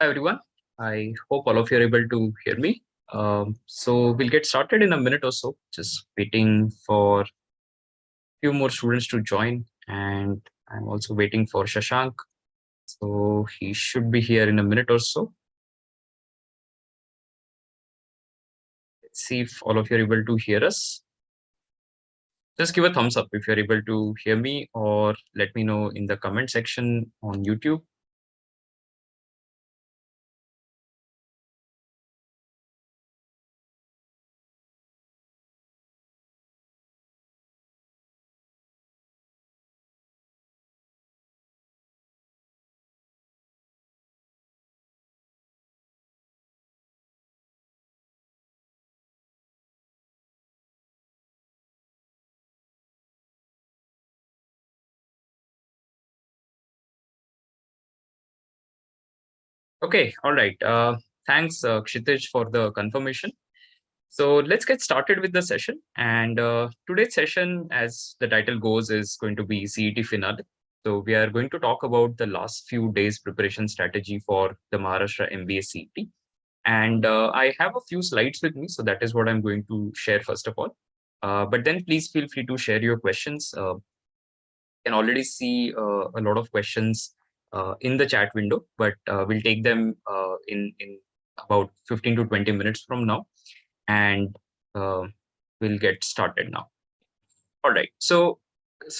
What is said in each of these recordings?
Hi everyone. I hope all of you are able to hear me. So we'll get started in a minute or so. Just waiting for a few more students to join, and I'm also waiting for Shashank. So he should be here in a minute or so. Let's see if all of you are able to hear us. Just give a thumbs up if you're able to hear me, or let me know in the comment section on YouTube. Okay, all right. Thanks, Kshitij, for the confirmation. So let's get started with the session. And today's session, as the title goes, is going to be CET finale. So we are going to talk about the last few days preparation strategy for the Maharashtra MBA CET. And I have a few slides with me, so that is what I'm going to share first of all. But then please feel free to share your questions. Can already see a lot of questions in the chat window, but we'll take them in about 15 to 20 minutes from now. And we'll get started now. All right. So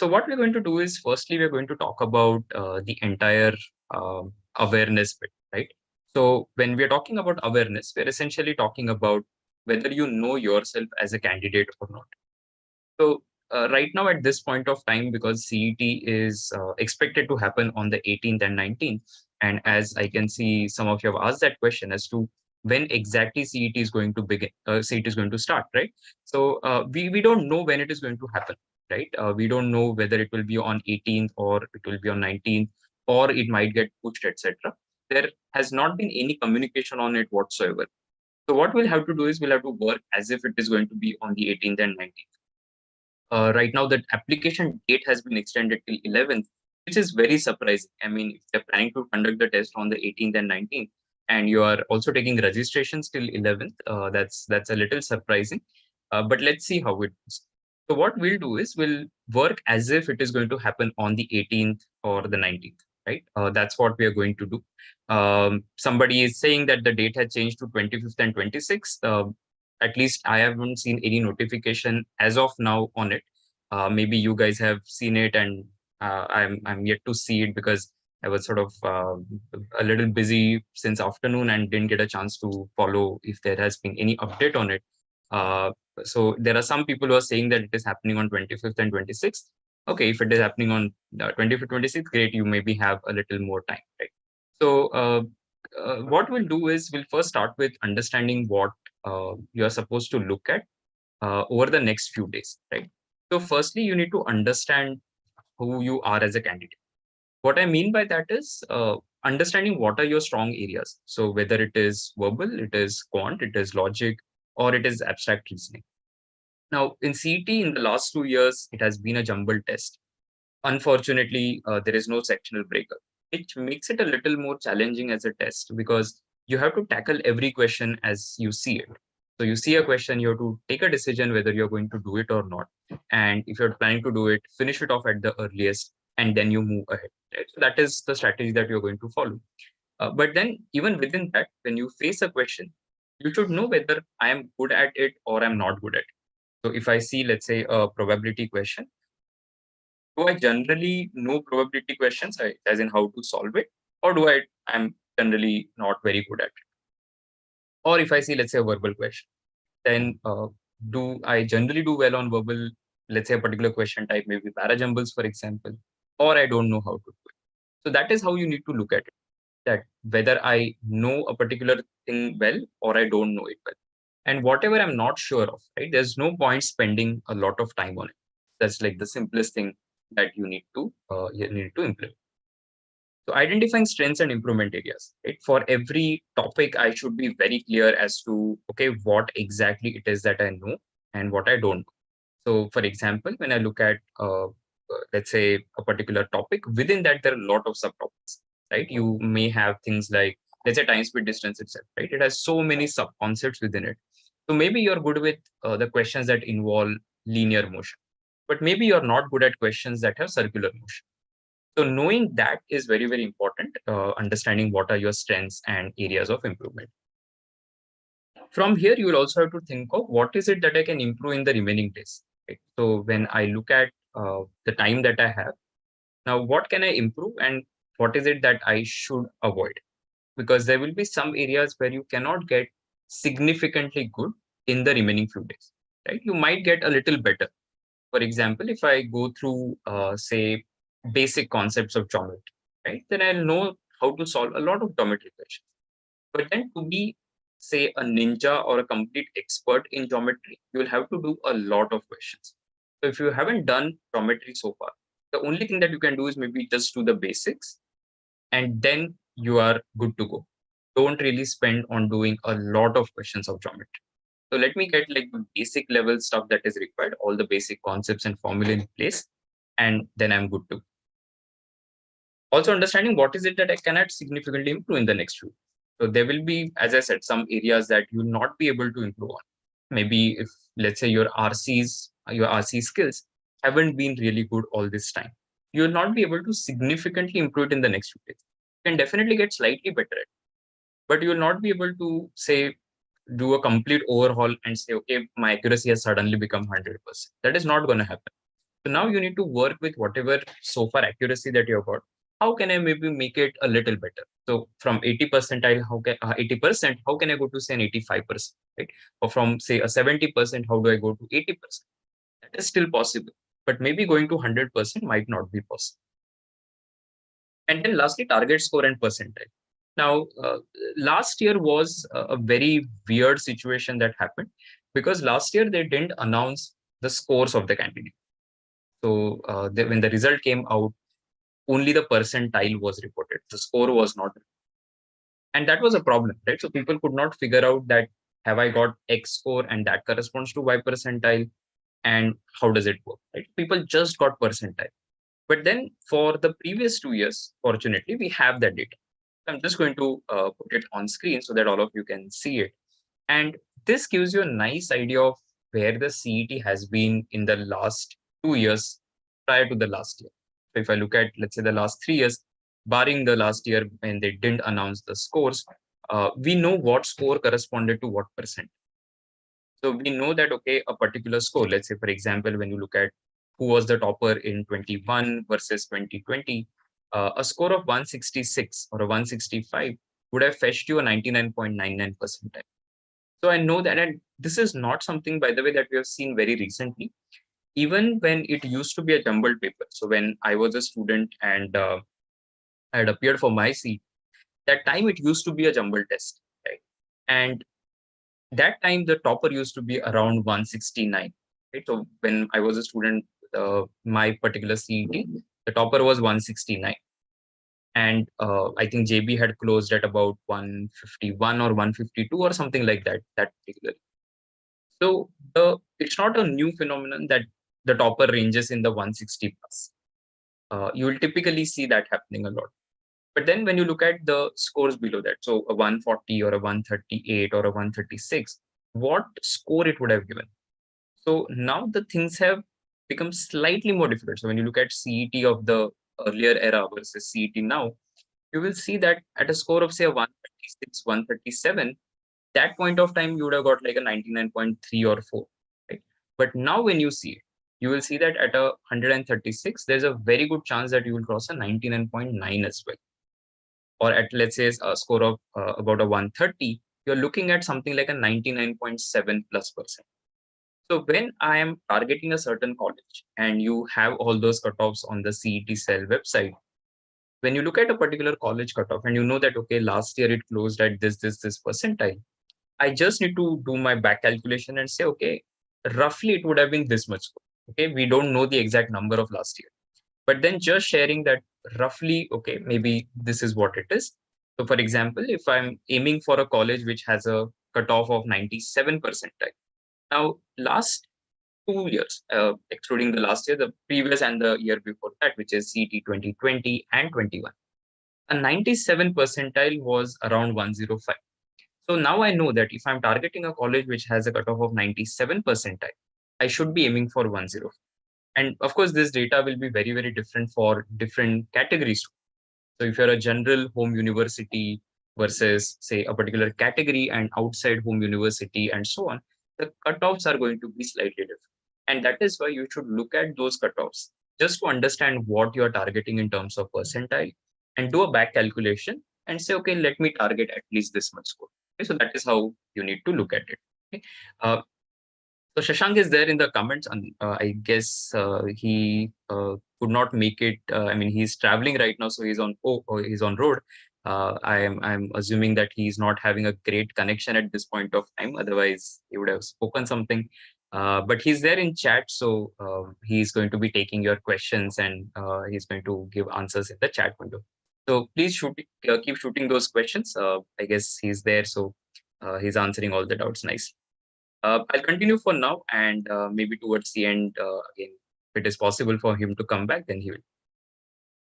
what we're going to do is, firstly, we're going to talk about the entire awareness bit, right? So when we're talking about awareness, we're essentially talking about whether you know yourself as a candidate or not. So right now at this point of time, because CET is expected to happen on the 18th and 19th, and as I can see, some of you have asked that question as to when exactly CET is going to begin, CET is going to start, right? So we don't know when it is going to happen, right? We don't know whether it will be on 18th or it will be on 19th, or it might get pushed, etc. There has not been any communication on it whatsoever. So what we'll have to do is we'll have to work as if it is going to be on the 18th and 19th. Right now, the application date has been extended till 11th, which is very surprising. I mean, if they're planning to conduct the test on the 18th and 19th, and you are also taking registrations till 11th, that's a little surprising. But let's see how it goes. So what we'll do is we'll work as if it is going to happen on the 18th or the 19th, right? That's what we are going to do. Somebody is saying that the date has changed to 25th and 26th. At least I haven't seen any notification as of now on it. Maybe you guys have seen it, and I'm yet to see it because I was sort of a little busy since afternoon and didn't get a chance to follow if there has been any update on it. Uh, so there are some people who are saying that it is happening on 25th and 26th. Okay, if it is happening on 25th, 26th, great. You maybe have a little more time, right? So what we'll do is we'll first start with understanding what you are supposed to look at over the next few days, right? So firstly, you need to understand who you are as a candidate. What I mean by that is understanding what are your strong areas. So whether it is verbal, it is quant, it is logic, or it is abstract reasoning. Now, in CET, in the last 2 years, it has been a jumbled test. Unfortunately, there is no sectional breaker, which makes it a little more challenging as a test because you have to tackle every question as you see it. So you see a question, you have to take a decision whether you're going to do it or not. And if you're planning to do it, finish it off at the earliest, and then you move ahead. Right? So that is the strategy that you're going to follow. But then even within that, when you face a question, you should know whether I am good at it or I'm not good at it. So if I see, let's say, a probability question, do I generally know probability questions, as in how to solve it, or do I'm generally not very good at it? Or if I see, let's say, a verbal question, then do I generally do well on verbal, let's say a particular question type, maybe parajumbles, for example, or I don't know how to do it. So that is how you need to look at it, that whether I know a particular thing well or I don't know it well. And whatever I'm not sure of, right, there's no point spending a lot of time on it. That's like the simplest thing that you need to implement. So identifying strengths and improvement areas. Right? For every topic, I should be very clear as to, okay, what exactly it is that I know and what I don't know. So for example, when I look at, let's say, a particular topic, within that, there are a lot of subtopics, right? You may have things like let's say time, speed, distance itself, right? It has so many sub concepts within it. So maybe you're good with the questions that involve linear motion, but maybe you're not good at questions that have circular motion. So knowing that is very, very important, understanding what are your strengths and areas of improvement. From here, you will also have to think of what is it that I can improve in the remaining days. Right? So when I look at the time that I have, now what can I improve and what is it that I should avoid? Because there will be some areas where you cannot get significantly good in the remaining few days, right? You might get a little better. For example, if I go through, say, basic concepts of geometry, right, then I'll know how to solve a lot of geometry questions. But then to be, say, a ninja or a complete expert in geometry, you will have to do a lot of questions. So if you haven't done geometry so far, the only thing that you can do is maybe just do the basics and then you are good to go. Don't really spend on doing a lot of questions of geometry. So let me get like the basic level stuff that is required, all the basic concepts and formula in place, and then I'm good to go. Also understanding what is it that I cannot significantly improve in the next few. So there will be, as I said, some areas that you will not be able to improve on. Maybe if, let's say, your RC skills haven't been really good all this time, you will not be able to significantly improve it in the next few days. You can definitely get slightly better at it, but you will not be able to, say, do a complete overhaul and say, okay, my accuracy has suddenly become 100%. That is not going to happen. So now you need to work with whatever so far accuracy that you've got. How can I maybe make it a little better? So from 80 percentile, 80%, how can I go to say an 85%, right? Or from say a 70%, how do I go to 80%? That is still possible, but maybe going to 100% might not be possible. And then lastly, target score and percentile. Now, last year was a very weird situation that happened because last year they didn't announce the scores of the candidate. So when the result came out, only the percentile was reported. The score was not. And that was a problem, right? So people could not figure out that have I got X score and that corresponds to Y percentile and how does it work, right? People just got percentile. But then for the previous 2 years, fortunately, we have that data. I'm just going to put it on screen so that all of you can see it. And this gives you a nice idea of where the CET has been in the last 2 years prior to the last year. So if I look at, let's say, the last 3 years, barring the last year when they didn't announce the scores, we know what score corresponded to what percent. So we know that, okay, a particular score, let's say, for example, when you look at who was the topper in 21 versus 2020, a score of 166 or a 165 would have fetched you a 99.99 percentile. So I know that, and this is not something, by the way, that we have seen very recently. Even when it used to be a jumbled paper, so when I was a student and I had appeared for my seat, that time it used to be a jumbled test, right? And that time the topper used to be around 169, right? So when I was a student, my particular CET, the topper was 169. And I think JB had closed at about 151 or 152 or something like that, that particular. So it's not a new phenomenon that the topper ranges in the 160 plus. You will typically see that happening a lot. But then when you look at the scores below that, so a 140 or a 138 or a 136, what score it would have given? So now the things have become slightly more difficult. So when you look at CET of the earlier era versus CET now, you will see that at a score of say a 136, 137, that point of time you would have got like a 99.3 or 4, right? But now when you see it, you will see that at a 136, there's a very good chance that you will cross a 99.9 as well. Or at, let's say, a score of about a 130, you're looking at something like a 99.7 plus percent. So when I am targeting a certain college and you have all those cutoffs on the CET cell website, when you look at a particular college cutoff and you know that, okay, last year it closed at this percentile, I just need to do my back calculation and say, okay, roughly it would have been this much. Okay, we don't know the exact number of last year, but then just sharing that roughly, okay, maybe this is what it is. So for example, if I'm aiming for a college which has a cutoff of 97 percentile, now last 2 years, excluding the last year, the previous and the year before that, which is CET 2020 and 21, A 97 percentile was around 105. So now I know that if I'm targeting a college which has a cutoff of 97 percentile, I should be aiming for 105. And of course, this data will be very, very different for different categories. So if you're a general home university versus, say, a particular category and outside home university and so on, the cutoffs are going to be slightly different. And that is why you should look at those cutoffs just to understand what you're targeting in terms of percentile and do a back calculation and say, okay, let me target at least this much score. Okay, so that is how you need to look at it. Okay. So Shashank is there in the comments, and I guess he could not make it. I mean, he's traveling right now, so he's on road. I'm assuming that he's not having a great connection at this point of time. Otherwise, he would have spoken something. But he's there in chat, so he's going to be taking your questions and he's going to give answers in the chat window. So please keep shooting those questions. I guess he's there, so he's answering all the doubts. Nice. I'll continue for now, and maybe towards the end, again, if it is possible for him to come back, then he will.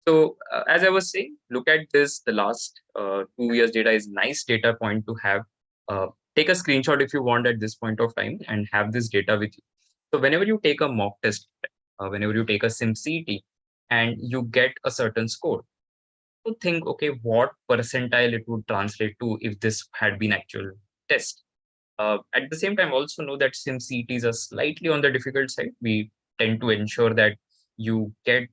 So, as I was saying, look at this. The last 2 years data is nice data point to have. Take a screenshot if you want at this point of time and have this data with you. So, whenever you take a mock test, whenever you take a SimCET and you get a certain score, to think, okay, what percentile it would translate to if this had been actual test. At the same time, also know that SimCETs are slightly on the difficult side. We tend to ensure that you get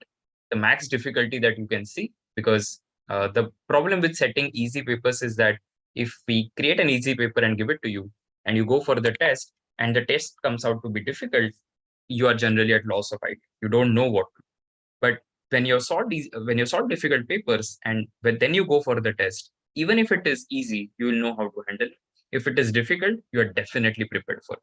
the max difficulty that you can see, because the problem with setting easy papers is that if we create an easy paper and give it to you, and you go for the test, and the test comes out to be difficult, you are generally at loss of idea. You don't know what to do. But when you solve difficult papers, and then you go for the test, even if it is easy, you will know how to handle it. If it is difficult, you are definitely prepared for it.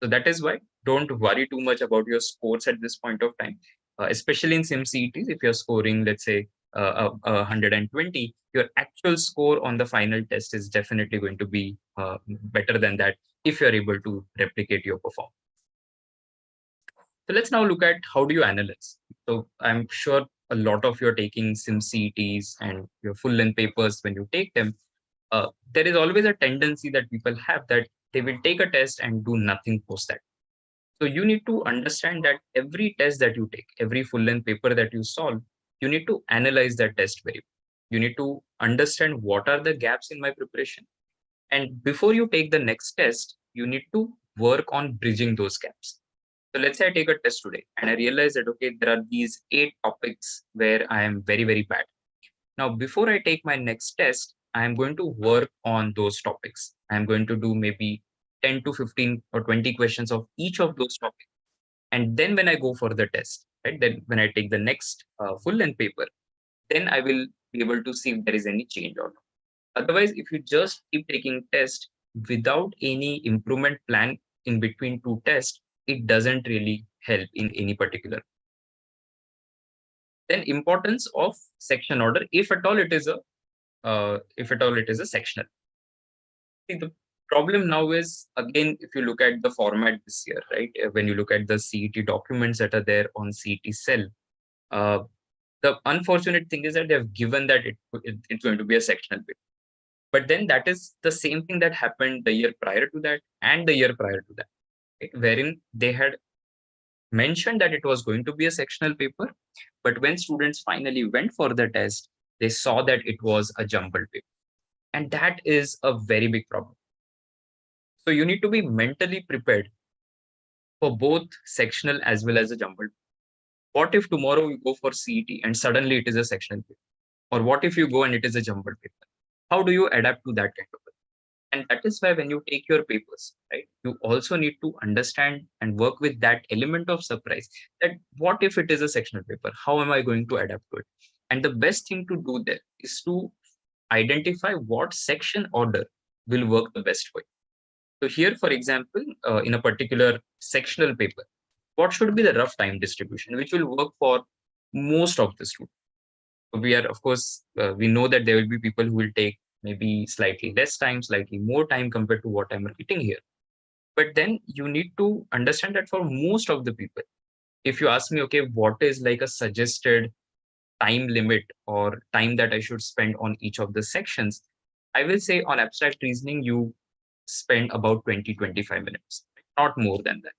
So that is why don't worry too much about your scores at this point of time, especially in SimCETs. If you're scoring, let's say, 120, your actual score on the final test is definitely going to be better than that if you're able to replicate your performance. So let's now look at how do you analyze. So I'm sure a lot of you are taking SimCETs and your full-length papers. When you take them, there is always a tendency that people have that they will take a test and do nothing post that. So you need to understand that every test that you take, every full-length paper that you solve, you need to analyze that test very well. You need to understand what are the gaps in my preparation. And before you take the next test, you need to work on bridging those gaps. So let's say I take a test today and I realize that, okay, there are these 8 topics where I am very, very bad. Now, before I take my next test, I am going to work on those topics. I'm going to do maybe 10 to 15 or 20 questions of each of those topics. And then when I go for the test, right, then when I take the next full length paper, then I will be able to see if there is any change or not. Otherwise, if you just keep taking tests without any improvement plan in between 2 tests, it doesn't really help in any particular. Then importance of section order, if at all it is a sectional. See, the problem now is, again, if you look at the format this year, right? When you look at the CET documents that are there on CET cell, the unfortunate thing is that they have given that it's going to be a sectional paper. But then that is the same thing that happened the year prior to that and the year prior to that, right? Wherein they had mentioned that it was going to be a sectional paper, but when students finally went for the test, they saw that it was a jumbled paper. And that is a very big problem. So you need to be mentally prepared for both sectional as well as a jumbled. What if tomorrow you go for CET and suddenly it is a sectional paper? Or what if you go and it is a jumbled paper? How do you adapt to that kind of thing? And that is why when you take your papers, right, you also need to understand and work with that element of surprise, that what if it is a sectional paper? How am I going to adapt to it? And the best thing to do there is to identify what section order will work the best for you. So here, for example, in a particular sectional paper, what should be the rough time distribution, which will work for most of the students? So we are, of course, we know that there will be people who will take maybe slightly less time, slightly more time compared to what I'm writing here. But then you need to understand that for most of the people, if you ask me, okay, what is like a suggested time limit or time that I should spend on each of the sections, I will say on abstract reasoning, you spend about 20-25 minutes, not more than that.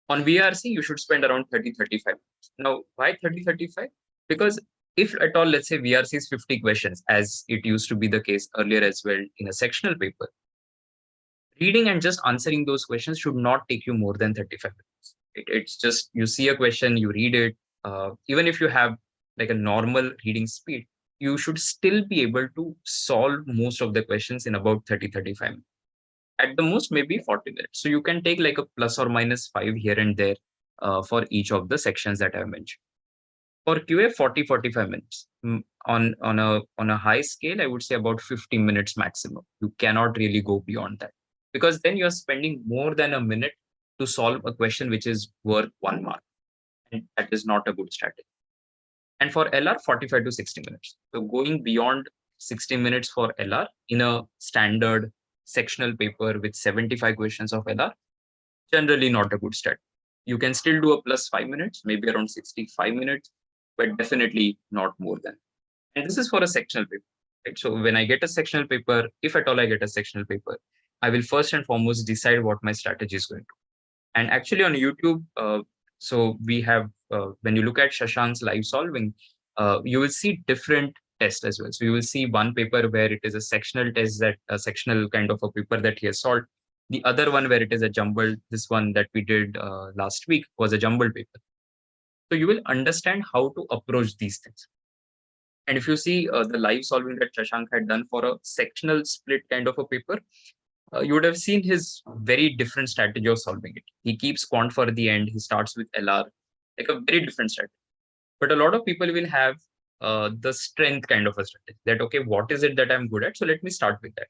On VRC, you should spend around 30-35 minutes. Now, why 30-35? Because if at all, let's say VRC is 50 questions, as it used to be the case earlier as well in a sectional paper, reading and just answering those questions should not take you more than 35 minutes. It's just you see a question, you read it. Even if you have like a normal reading speed, you should still be able to solve most of the questions in about 30-35 minutes. At the most, maybe 40 minutes. So you can take like a plus or minus 5 here and there for each of the sections that I mentioned. For QA, 40-45 minutes. On a high scale, I would say about 50 minutes maximum. You cannot really go beyond that, because then you're spending more than a minute to solve a question which is worth 1 mark, and that is not a good strategy. And for LR, 45 to 60 minutes. So going beyond 60 minutes for LR in a standard sectional paper with 75 questions of LR, generally not a good strategy. You can still do a plus 5 minutes, maybe around 65 minutes, but definitely not more than. And this is for a sectional paper. Right? So when I get a sectional paper, if at all I get a sectional paper, I will first and foremost decide what my strategy is going to. And actually on YouTube, so we have, when you look at Shashank's live solving, you will see different tests as well. So you will see one paper where it is a sectional test, that a sectional kind of a paper that he has solved. The other one where it is a jumbled, this one that we did last week was a jumbled paper. So you will understand how to approach these things. And if you see the live solving that Shashank had done for a sectional split kind of a paper, you would have seen his very different strategy of solving it. He keeps quant for the end. He starts with LR, like a very different strategy. But a lot of people will have the strength kind of a strategy that, okay, what is it that I'm good at? So let me start with that.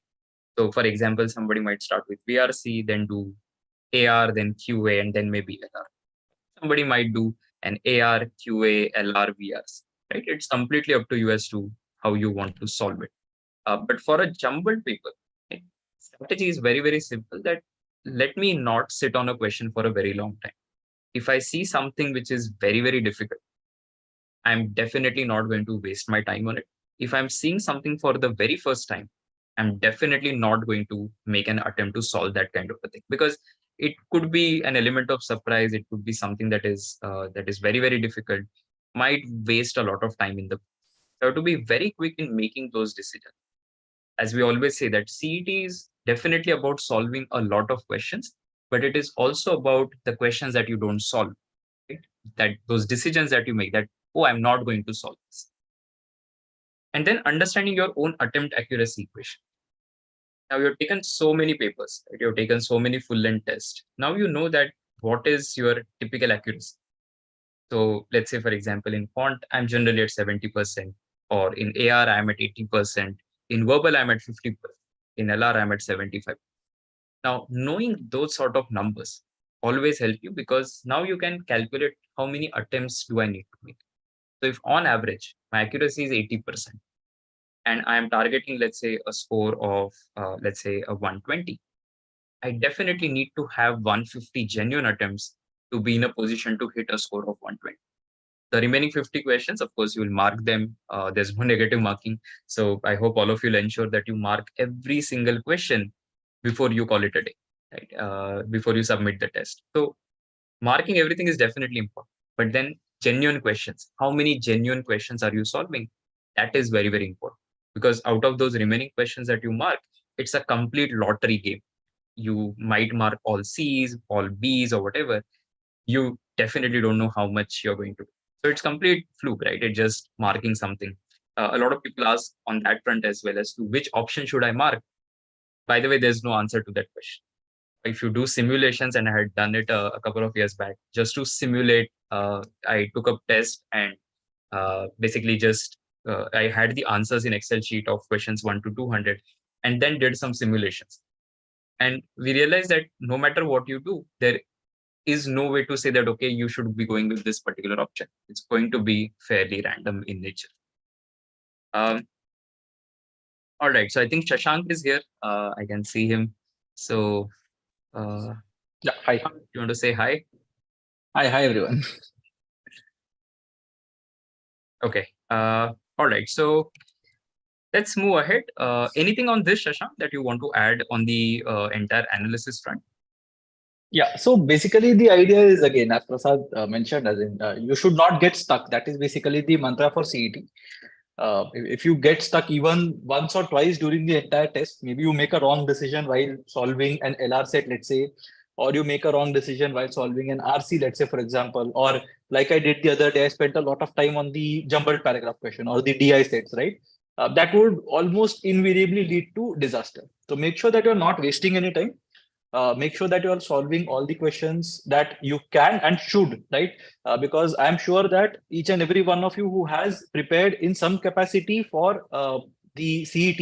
So for example, somebody might start with VRC, then do AR, then QA, and then maybe LR. Somebody might do an AR, QA, LR, VRC, right? It's completely up to you as to how you want to solve it. But for a jumbled paper, right, strategy is very, very simple, that let me not sit on a question for a very long time. If I see something which is very, very difficult, I'm definitely not going to waste my time on it. If I'm seeing something for the very first time, I'm definitely not going to make an attempt to solve that kind of a thing, because it could be an element of surprise. It could be something that is very, very difficult, might waste a lot of time in the. So to be very quick in making those decisions. As we always say, that CET is definitely about solving a lot of questions, but it is also about the questions that you don't solve, right? That those decisions that you make, that, oh, I'm not going to solve this. And then understanding your own attempt accuracy equation. Now you've taken so many papers, right? You've taken so many full length tests. Now you know that what is your typical accuracy. So let's say, for example, in quant, I'm generally at 70%, or in AR, I'm at 80%. In verbal, I'm at 50%. In LR, I'm at 75%. Now, knowing those sort of numbers always help you, because now you can calculate how many attempts do I need to make. So if on average, my accuracy is 80%, and I'm targeting, let's say, a score of, let's say, a 120, I definitely need to have 150 genuine attempts to be in a position to hit a score of 120. The remaining 50 questions, of course, you will mark them. There's no negative marking. So I hope all of you will ensure that you mark every single question before you call it a day, right? Before you submit the test. So marking everything is definitely important. But then genuine questions, how many genuine questions are you solving? That is very, very important. Because out of those remaining questions that you mark, it's a complete lottery game. You might mark all C's, all B's, or whatever. You definitely don't know how much you're going to do. So it's complete fluke, right? It's just marking something. A lot of people ask on that front as well, as to which option should I mark. By the way, there's no answer to that question. If you do simulations, and I had done it a couple of years back, just to simulate, I took a test and basically just I had the answers in Excel sheet of questions 1 to 200, and then did some simulations. And we realized that no matter what you do, there is no way to say that, okay, you should be going with this particular option. It's going to be fairly random in nature. All right. So I think Shashank is here. I can see him. So yeah, hi. You want to say hi? Hi everyone. Okay. All right. So let's move ahead. Anything on this, Shashank, that you want to add on the entire analysis front? Yeah, so basically the idea is again, as Prasad mentioned, as in you should not get stuck. That is basically the mantra for CET. If you get stuck even once or twice during the entire test, maybe you make a wrong decision while solving an LR set, let's say, or you make a wrong decision while solving an RC, let's say, for example, or like I did the other day, I spent a lot of time on the jumbled paragraph question or the DI sets, right? That would almost invariably lead to disaster. So make sure that you're not wasting any time. Make sure that you are solving all the questions that you can and should, right? Because I'm sure that each and every one of you who has prepared in some capacity for the CET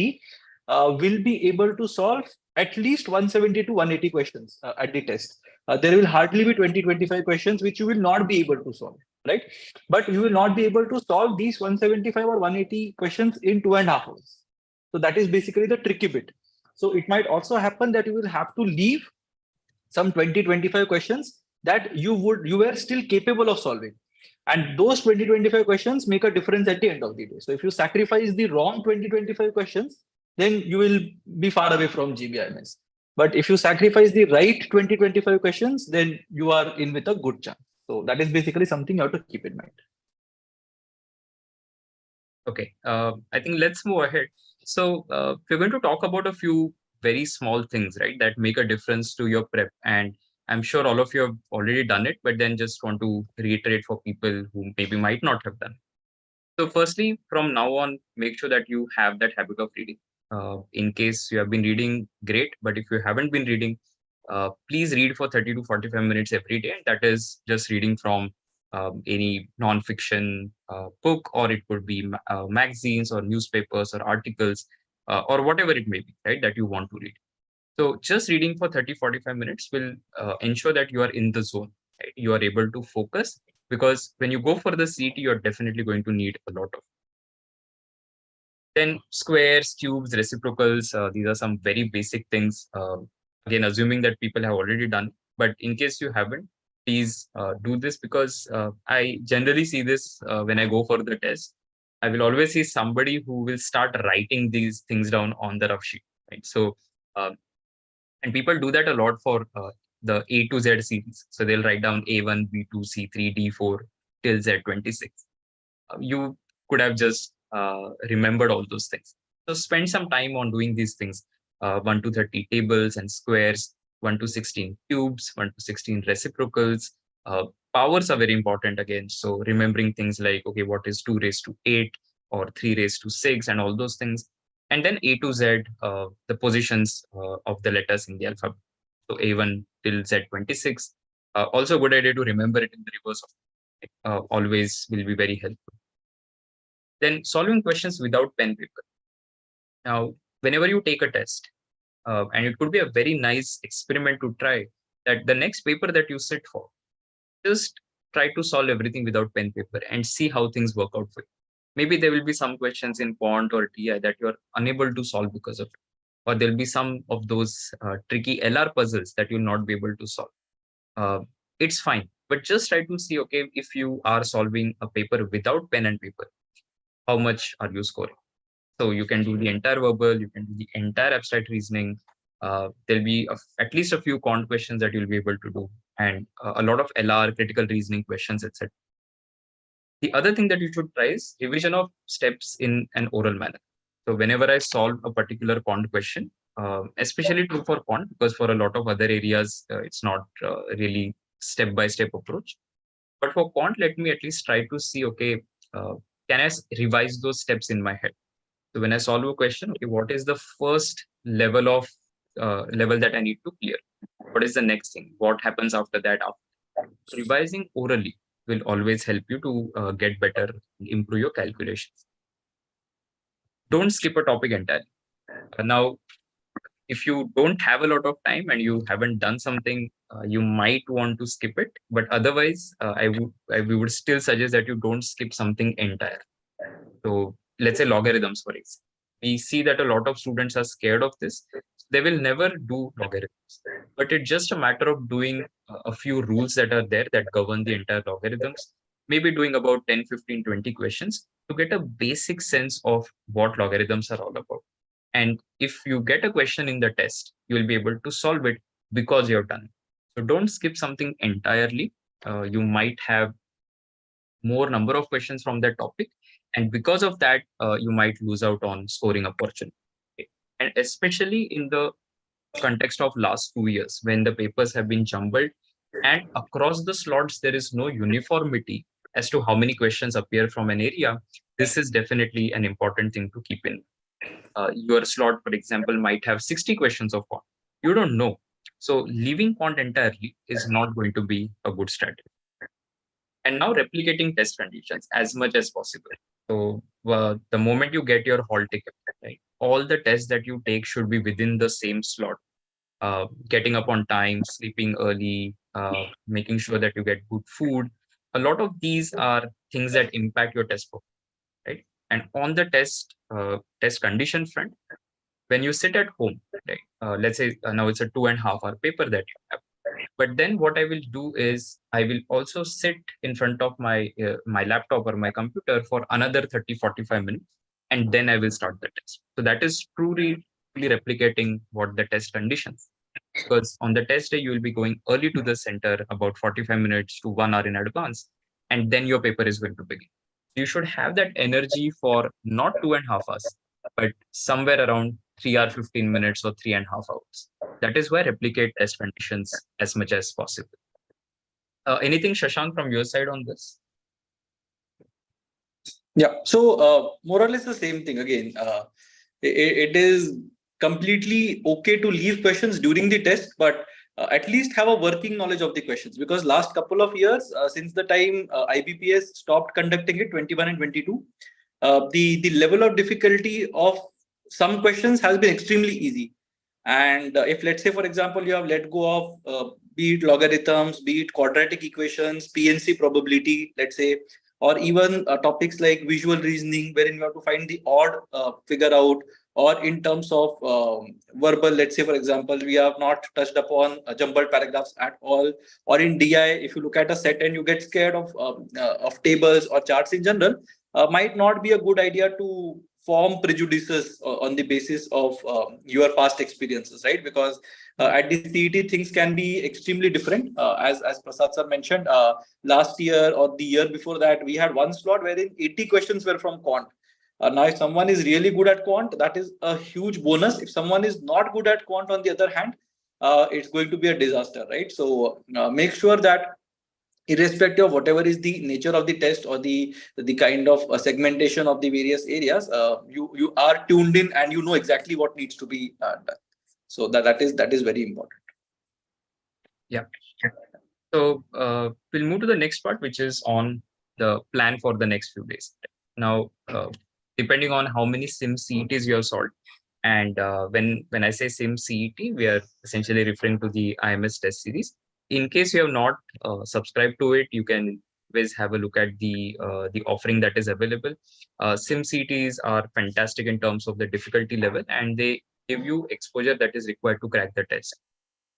will be able to solve at least 170 to 180 questions at the test. There will hardly be 20-25 questions which you will not be able to solve, right? But you will not be able to solve these 175 or 180 questions in 2.5 hours. So that is basically the tricky bit. So it might also happen that you will have to leave some 20-25 questions that you were still capable of solving. And those 20-25 questions make a difference at the end of the day. So if you sacrifice the wrong 20-25 questions, then you will be far away from JBIMS. But if you sacrifice the right 20-25 questions, then you are in with a good chance. So that is basically something you have to keep in mind. Okay. I think let's move ahead. So we're going to talk about a few very small things, right, that make a difference to your prep. And I'm sure all of you have already done it, but then just want to reiterate for people who maybe might not have done. So firstly, from now on, make sure that you have that habit of reading. In case you have been reading, great. But if you haven't been reading, please read for 30 to 45 minutes every day. And that is just reading from any non-fiction book, or it could be magazines or newspapers or articles or whatever it may be, right, that you want to read. So just reading for 30, 45 minutes will ensure that you are in the zone, right? You are able to focus, because when you go for the CET, you're definitely going to need a lot of. Then squares, cubes, reciprocals, these are some very basic things. Again, assuming that people have already done, but in case you haven't, please do this, because I generally see this when I go for the test. I will always see somebody who will start writing these things down on the rough sheet, right? So, and people do that a lot for the A to Z series. So they'll write down A1, B2, C3, D4 till Z26. You could have just remembered all those things. So spend some time on doing these things. 1 to 30 tables and squares, 1 to 16 cubes, 1 to 16 reciprocals. Powers are very important again. So remembering things like, okay, what is 2 raised to 8 or 3 raised to 6 and all those things. And then A to Z, the positions of the letters in the alphabet. So A1 till Z26. Also a good idea to remember it in the reverse of always will be very helpful. Then solving questions without pen paper. Now, whenever you take a test, and it could be a very nice experiment to try, that the next paper that you sit for, just try to solve everything without pen paper and see how things work out for you. Maybe there will be some questions in quant or TI that you're unable to solve because of it. Or there'll be some of those tricky LR puzzles that you'll not be able to solve. Uh, it's fine. But just try to see, okay, if you are solving a paper without pen and paper, how much are you scoring? So you can do the entire verbal, you can do the entire abstract reasoning. There'll be at least a few quant questions that you'll be able to do, and a lot of LR, critical reasoning questions, etc. The other thing that you should try is revision of steps in an oral manner. So whenever I solve a particular quant question, especially true for quant, because for a lot of other areas, it's not really step-by-step approach. But for quant, let me at least try to see, okay, can I revise those steps in my head? So when I solve a question, okay, what is the first level of level that I need to clear? What is the next thing? What happens after that? So revising orally will always help you to get better, improve your calculations. Don't skip a topic entirely. Now, if you don't have a lot of time and you haven't done something, you might want to skip it. But otherwise, we would still suggest that you don't skip something entire. So let's say logarithms, for example. We see that a lot of students are scared of this. They will never do logarithms. But it's just a matter of doing a few rules that are there that govern the entire logarithms. Maybe doing about 10, 15, 20 questions. to get a basic sense of what logarithms are all about. And if you get a question in the test, you will be able to solve it because you've done it. So don't skip something entirely. You might have more number of questions from that topic, and because of that, you might lose out on scoring opportunity. And especially in the context of last 2 years, when the papers have been jumbled and across the slots there is no uniformity as to how many questions appear from an area, this is definitely an important thing to keep in. Your slot, for example, might have 60 questions of quant. You don't know. So leaving quant entirely is not going to be a good strategy. And now replicating test conditions as much as possible. So the moment you get your hall ticket, right, all the tests that you take should be within the same slot. Getting up on time, sleeping early, making sure that you get good food. A lot of these are things that impact your test performance, right? And on the test condition front, when you sit at home, right? Let's say now it's a 2.5 hour paper that you have. But then what I will do is I will also sit in front of my laptop or my computer for another 30-45 minutes, and then I will start the test. So that is truly replicating what the test conditions. Because on the test day, you will be going early to the center about 45 minutes to 1 hour in advance, and then your paper is going to begin. You should have that energy for not 2.5 hours, but somewhere around 3 hour 15 minutes or 3.5 hours. That is why replicate test conditions as much as possible. Anything, Shashank, from your side on this? Yeah. So more or less the same thing again. It is completely okay to leave questions during the test, but at least have a working knowledge of the questions, because last couple of years, since the time IBPS stopped conducting it, 21 and 22, the level of difficulty of some questions has been extremely easy. And if, let's say, for example, you have let go of be it logarithms, be it quadratic equations, PNC probability, let's say, or even topics like visual reasoning, wherein you have to find the odd figure out, or in terms of verbal, let's say, for example, we have not touched upon jumbled paragraphs at all, or in DI, if you look at a set and you get scared of tables or charts in general, might not be a good idea to form prejudices on the basis of your past experiences, right? Because at the CET, things can be extremely different. As Prasad sir mentioned, last year or the year before that, we had one slot wherein 80 questions were from quant. Now, if someone is really good at quant, that is a huge bonus. If someone is not good at quant, on the other hand, it's going to be a disaster, right? So make sure that irrespective of whatever is the nature of the test or the kind of segmentation of the various areas, you are tuned in and you know exactly what needs to be done. So that is very important. Yeah. So we'll move to the next part, which is on the plan for the next few days. Now, depending on how many sim CETs you have solved, and when I say sim CET, we are essentially referring to the IMS test series. In case you have not subscribed to it, you can always have a look at the offering that is available. Sim CETs are fantastic in terms of the difficulty level, and they give you exposure that is required to crack the test.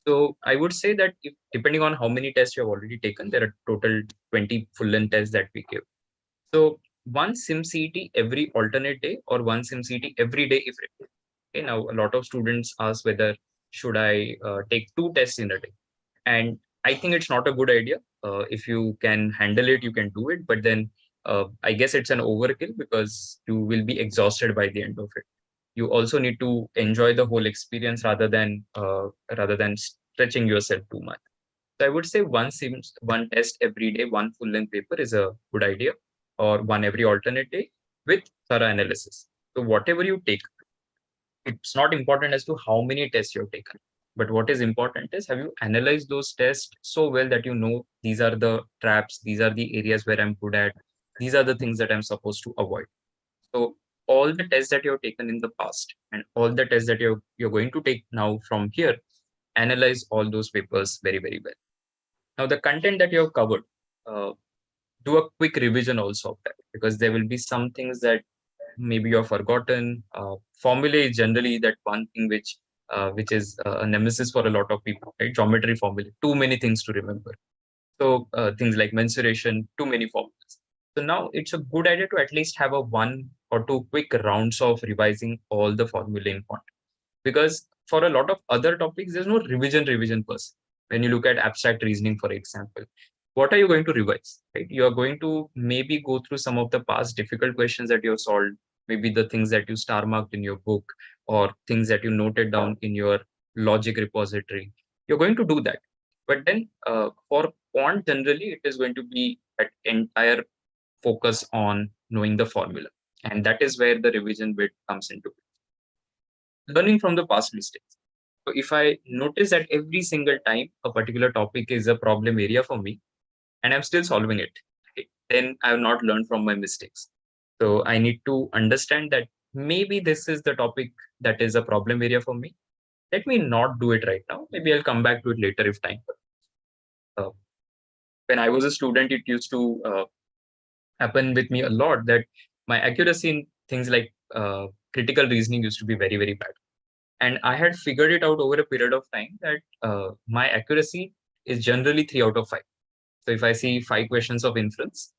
So I would say that if, depending on how many tests you have already taken, there are total 20 full-length tests that we give. So one SimCET every alternate day or one SimCET every day if required. Okay, now a lot of students ask whether should I take 2 tests in a day, and I think it's not a good idea. If you can handle it, you can do it, but then I guess it's an overkill because you will be exhausted by the end of it. You also need to enjoy the whole experience rather than stretching yourself too much. So I would say one test every day, one full length paper is a good idea, or one every alternate day with thorough analysis. So whatever you take, it's not important as to how many tests you've taken, but what is important is have you analyzed those tests so well that you know these are the traps, these are the areas where I'm good at, these are the things that I'm supposed to avoid. So all the tests that you have taken in the past and all the tests that you're going to take now from here, analyze all those papers very, very well. Now, the content that you have covered, uh, do a quick revision also of that, because there will be some things that maybe you have forgotten. Formulae is generally that one thing which is a nemesis for a lot of people, right? Geometry formulae, too many things to remember. So things like mensuration, too many formulas. So now it's a good idea to at least have a 1 or 2 quick rounds of revising all the formulae in quant. Because for a lot of other topics, there's no revision per se. When you look at abstract reasoning, for example, what are you going to revise? Right? You are going to maybe go through some of the past difficult questions that you have solved, maybe the things that you star marked in your book or things that you noted down in your logic repository. You're going to do that. But then for quant, generally, it is going to be that entire focus on knowing the formula. And that is where the revision bit comes into it. Learning from the past mistakes. So if I notice that every single time a particular topic is a problem area for me and I'm still solving it, okay, then I have not learned from my mistakes. So I need to understand that maybe this is the topic that is a problem area for me. Let me not do it right now. Maybe I'll come back to it later if time. Uh, when I was a student, it used to happen with me a lot that my accuracy in things like critical reasoning used to be very, very bad. And I had figured it out over a period of time that my accuracy is generally 3 out of 5. So if I see 5 questions of inference,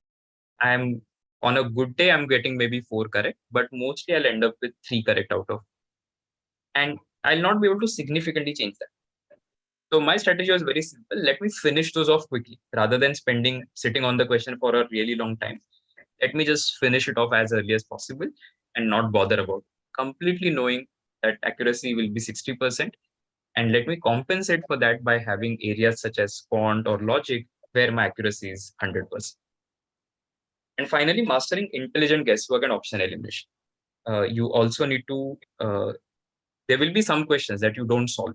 I'm on a good day, I'm getting maybe 4 correct, but mostly I'll end up with 3 correct out of. And I'll not be able to significantly change that. So my strategy was very simple. Let me finish those off quickly rather than sitting on the question for a really long time. Let me just finish it off as early as possible and not bother about it. Completely knowing that accuracy will be 60%. And let me compensate for that by having areas such as quant or logic where my accuracy is 100%. And finally, mastering intelligent guesswork and option elimination. You also need to, there will be some questions that you don't solve.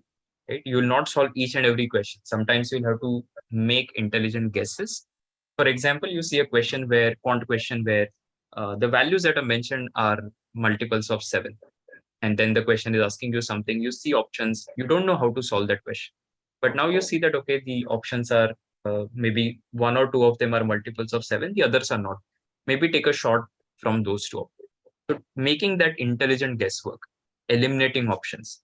Right? You will not solve each and every question. Sometimes you'll have to make intelligent guesses. For example, you see a quant question where the values that are mentioned are multiples of 7. And then the question is asking you something, you see options, you don't know how to solve that question. But now you see that, okay, the options are maybe 1 or 2 of them are multiples of 7, the others are not. Maybe take a shot from those two. So making that intelligent guesswork, eliminating options.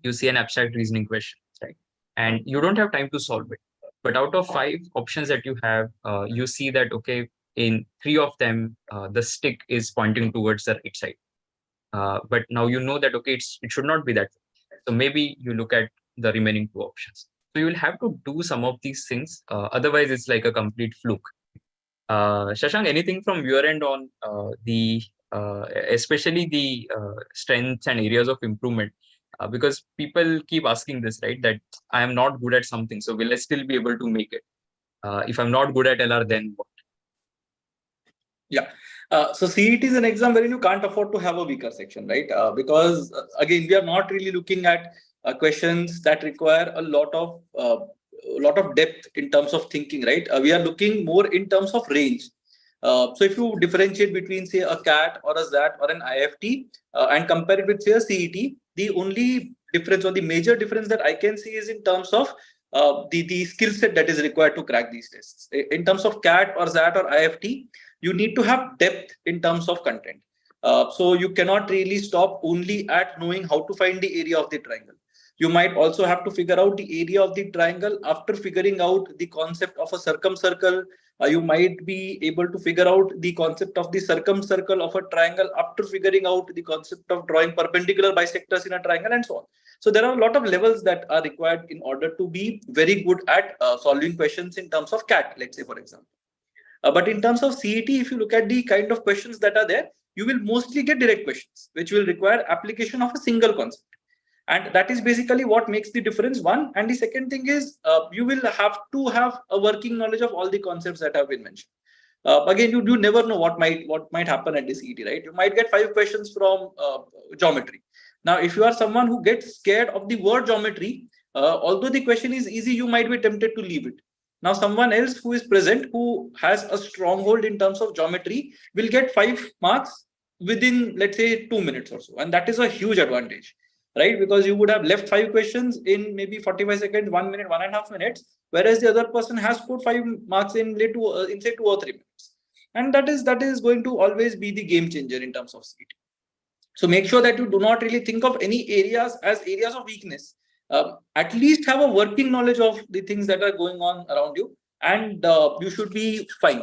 You see an abstract reasoning question, right? And you don't have time to solve it. But out of 5 options that you have, you see that, okay, in 3 of them, the stick is pointing towards the right side. But now you know that, okay, it should not be that. So maybe you look at the remaining 2 options. So you will have to do some of these things. Otherwise, it's like a complete fluke. Shashank, anything from your end on especially the strengths and areas of improvement? Because people keep asking this, right? That I am not good at something, so will I still be able to make it? If I'm not good at LR, then what? Yeah. So CET is an exam wherein you can't afford to have a weaker section, right? Because again, we are not really looking at questions that require a lot of depth in terms of thinking, right? We are looking more in terms of range. So if you differentiate between, say, a CAT or a ZAT or an IFT and compare it with, say, a CET, the only difference or the major difference that I can see is in terms of the skill set that is required to crack these tests. In terms of CAT or ZAT or IFT, you need to have depth in terms of content. So you cannot really stop only at knowing how to find the area of the triangle. You might also have to figure out the area of the triangle after figuring out the concept of a circumcircle. You might be able to figure out the concept of the circumcircle of a triangle after figuring out the concept of drawing perpendicular bisectors in a triangle and so on. So there are a lot of levels that are required in order to be very good at solving questions in terms of CAT, let's say, for example. But in terms of CET, if you look at the kind of questions that are there, you will mostly get direct questions, which will require application of a single concept. And that is basically what makes the difference, one. And the second thing is you will have to have a working knowledge of all the concepts that have been mentioned. Again, you never know what might happen at the CET, right? You might get 5 questions from geometry. Now, if you are someone who gets scared of the word geometry, although the question is easy, you might be tempted to leave it. Now, someone else who is present, who has a stronghold in terms of geometry, will get 5 marks within, let's say, 2 minutes or so. And that is a huge advantage, right? Because you would have left 5 questions in maybe 45 seconds, 1 minute, 1.5 minutes, whereas the other person has scored 5 marks in say 2 or 3 minutes. And that is going to always be the game changer in terms of CET. So make sure that you do not really think of any areas as areas of weakness. At least have a working knowledge of the things that are going on around you, and you should be fine.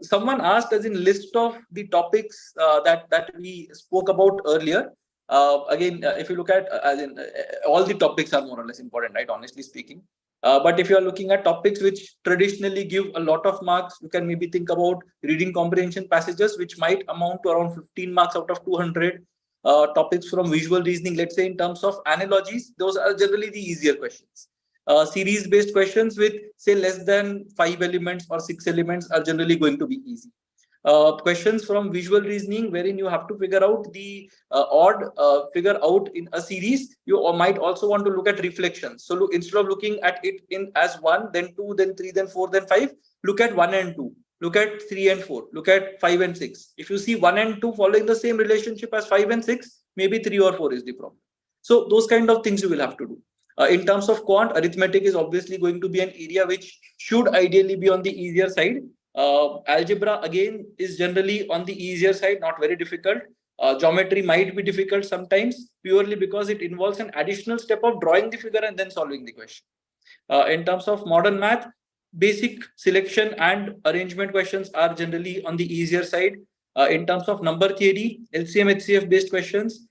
Someone asked as in list of the topics that we spoke about earlier. Again, if you look at as in all the topics are more or less important, right? Honestly speaking. But if you are looking at topics which traditionally give a lot of marks, you can maybe think about reading comprehension passages, which might amount to around 15 marks out of 200. Topics from visual reasoning, let's say in terms of analogies, those are generally the easier questions. Series based questions with say less than 5 elements or 6 elements are generally going to be easy. Questions from visual reasoning wherein you have to figure out the odd figure out in a series. You might also want to look at reflections. So look, instead of looking at it in as 1, then 2, then 3, then 4, then 5, look at 1 and 2, look at 3 and 4, look at 5 and 6. If you see 1 and 2 following the same relationship as 5 and 6, maybe 3 or 4 is the problem. So those kind of things you will have to do. In terms of quant, arithmetic is obviously going to be an area which should ideally be on the easier side. Algebra again is generally on the easier side, not very difficult. Geometry might be difficult sometimes purely because it involves an additional step of drawing the figure and then solving the question. In terms of modern math, basic selection and arrangement questions are generally on the easier side. In terms of number theory, LCM, HCF based questions,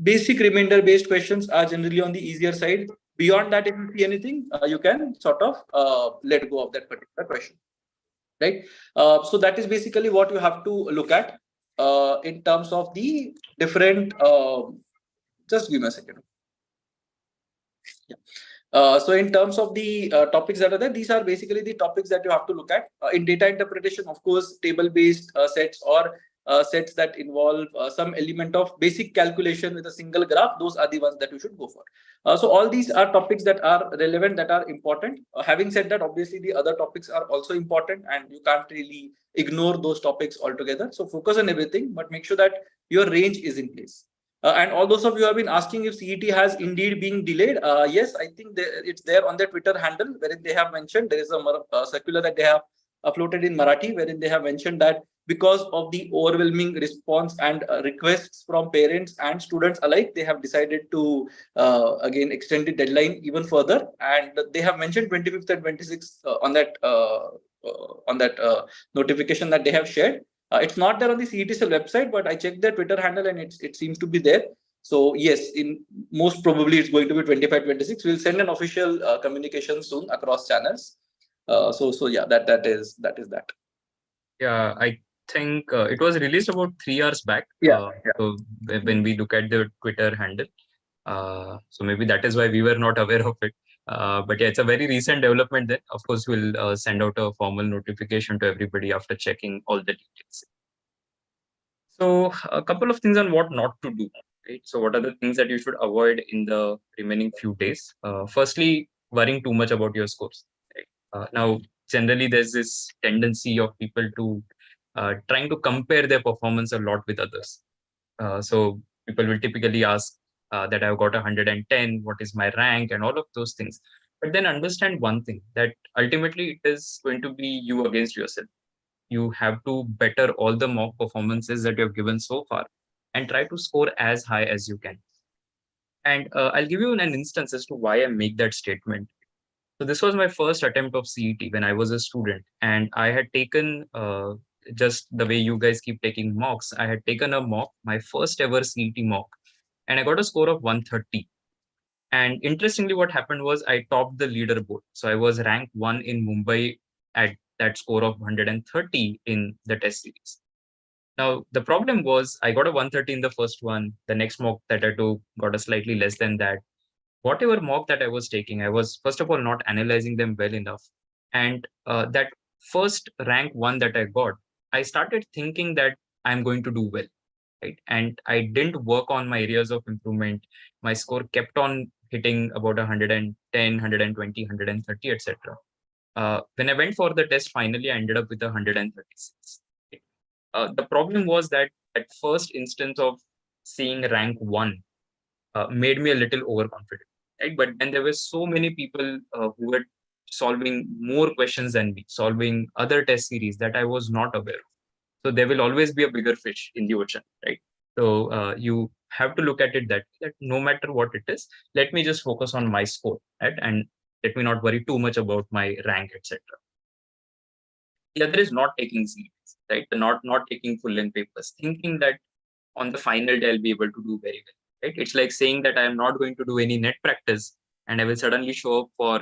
basic remainder based questions are generally on the easier side. Beyond that, if you see anything, you can sort of let go of that particular question. Right. So that is basically what you have to look at in terms of the different. Just give me a second. Yeah. So in terms of the topics that are there, these are basically the topics that you have to look at. In data interpretation, of course, table-based sets or sets that involve some element of basic calculation with a single graph, those are the ones that you should go for. So all these are topics that are relevant, that are important. Having said that, obviously the other topics are also important and you can't really ignore those topics altogether. So focus on everything, but make sure that your range is in place. And all those of you have been asking if CET has indeed been delayed. Yes, I think it's there on their Twitter handle, wherein they have mentioned there is a circular that they have uploaded in Marathi, wherein they have mentioned that because of the overwhelming response and requests from parents and students alike, they have decided to again extend the deadline even further. And they have mentioned 25th and 26th on that notification that they have shared. It's not there on the CETCL website, but I checked their Twitter handle and it seems to be there. So yes, in most probably it's going to be 25, 26. We'll send an official communication soon across channels. So yeah, that is that. Yeah, I think it was released about 3 hours back. Yeah. So when we look at the Twitter handle, so maybe that is why we were not aware of it. But yeah, it's a very recent development there. Of course, we'll send out a formal notification to everybody after checking all the details. So a couple of things on what not to do, right? So what are the things that you should avoid in the remaining few days? Firstly, worrying too much about your scores. Right? Now, generally, there's this tendency of people to trying to compare their performance a lot with others. So people will typically ask that I've got 110, what is my rank, and all of those things. But then understand one thing, that ultimately it is going to be you against yourself. You have to better all the mock performances that you have given so far and try to score as high as you can. And I'll give you an instance as to why I make that statement. So this was my first attempt of CET when I was a student, and I had taken just the way you guys keep taking mocks. I had taken a mock, my first ever CET mock, and I got a score of 130. And interestingly, what happened was I topped the leaderboard. So I was ranked 1 in Mumbai at that score of 130 in the test series. Now, the problem was I got a 130 in the first one. The next mock that I took got a slightly less than that. Whatever mock that I was taking, I was, first of all, not analyzing them well enough. And that first rank one that I got, I started thinking that I'm going to do well. Right? And I didn't work on my areas of improvement. My score kept on hitting about 110, 120, 130, etc. When I went for the test, finally, I ended up with 136. The problem was that at first instance of seeing rank 1 made me a little overconfident. Right? But then there were so many people who were solving more questions than me, solving other test series that I was not aware of. So there will always be a bigger fish in the ocean, right? So you have to look at it that no matter what it is, let me just focus on my score, right? And let me not worry too much about my rank, etc. The other is not taking CETs, right? The not taking full length papers, thinking that on the final day I'll be able to do very well, right? It's like saying that I am not going to do any net practice and I will suddenly show up for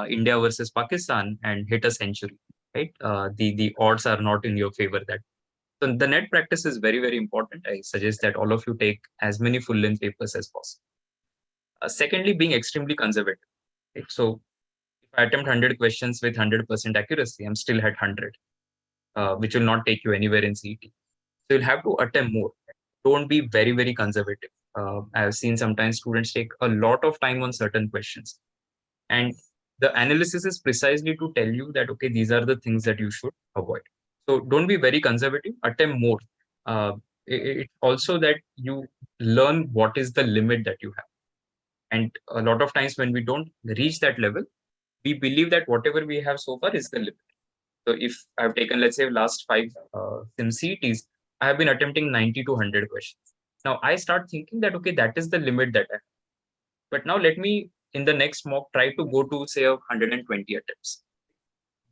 India versus Pakistan and hit a century, right? The odds are not in your favor. That so the net practice is very, very important. I suggest that all of you take as many full length papers as possible. Secondly, being extremely conservative. Right? So if I attempt 100 questions with 100% accuracy, I'm still at 100, which will not take you anywhere in CET. So you'll have to attempt more. Don't be very, very conservative. I've seen sometimes students take a lot of time on certain questions. And the analysis is precisely to tell you that, okay, these are the things that you should avoid. So don't be very conservative, attempt more. It's also that you learn what is the limit that you have. And a lot of times when we don't reach that level, we believe that whatever we have so far is the limit. So if I've taken, let's say, last 5 SIM CETs, I have been attempting 90 to 100 questions. Now I start thinking that, okay, that is the limit that I have. But now let me, in the next mock, try to go to, say, 120 attempts,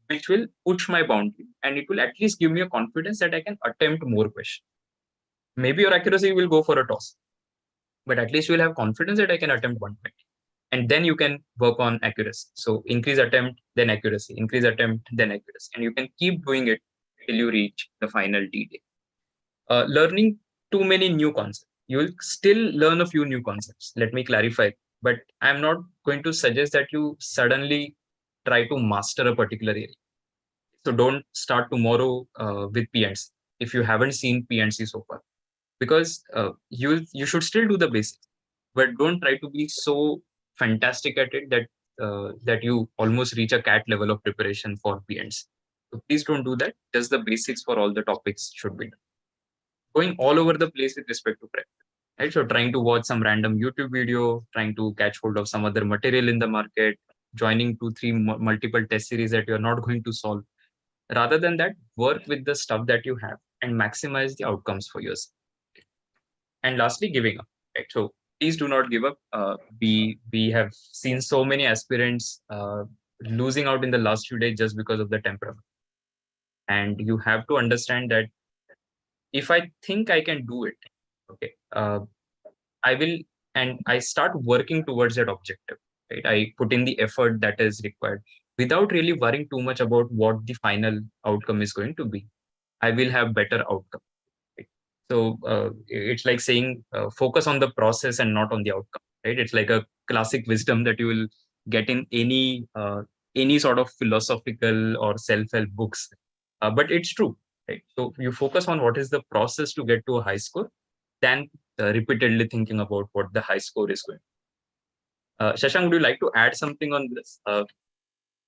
which will push my boundary and it will at least give me a confidence that I can attempt more questions. Maybe your accuracy will go for a toss, but at least you will have confidence that I can attempt 120. And then you can work on accuracy. So increase attempt, then accuracy, increase attempt, then accuracy. And you can keep doing it till you reach the final D-Day. Learning too many new concepts. You will still learn a few new concepts. Let me clarify. But I'm not going to suggest that you suddenly try to master a particular area. So don't start tomorrow with P&C if you haven't seen P&C so far. Because you should still do the basics. But don't try to be so fantastic at it that you almost reach a cat level of preparation for P&C. So please don't do that. Just the basics for all the topics should be done. Going all over the place with respect to prep. Right? So trying to watch some random YouTube video, trying to catch hold of some other material in the market, joining 2-3 multiple test series that you're not going to solve. Rather than that, work with the stuff that you have and maximize the outcomes for yourself. And lastly, giving up. Right? So please do not give up. We have seen so many aspirants losing out in the last few days just because of the temperament. And you have to understand that if I think I can do it, okay, I will, and I start working towards that objective. Right? I put in the effort that is required without really worrying too much about what the final outcome is going to be. I will have better outcome. So it's like saying focus on the process and not on the outcome. Right? It's like a classic wisdom that you will get in any sort of philosophical or self-help books. But it's true. Right? So you focus on what is the process to get to a high score, than repeatedly thinking about what the high score is going. Shashank, would you like to add something on this?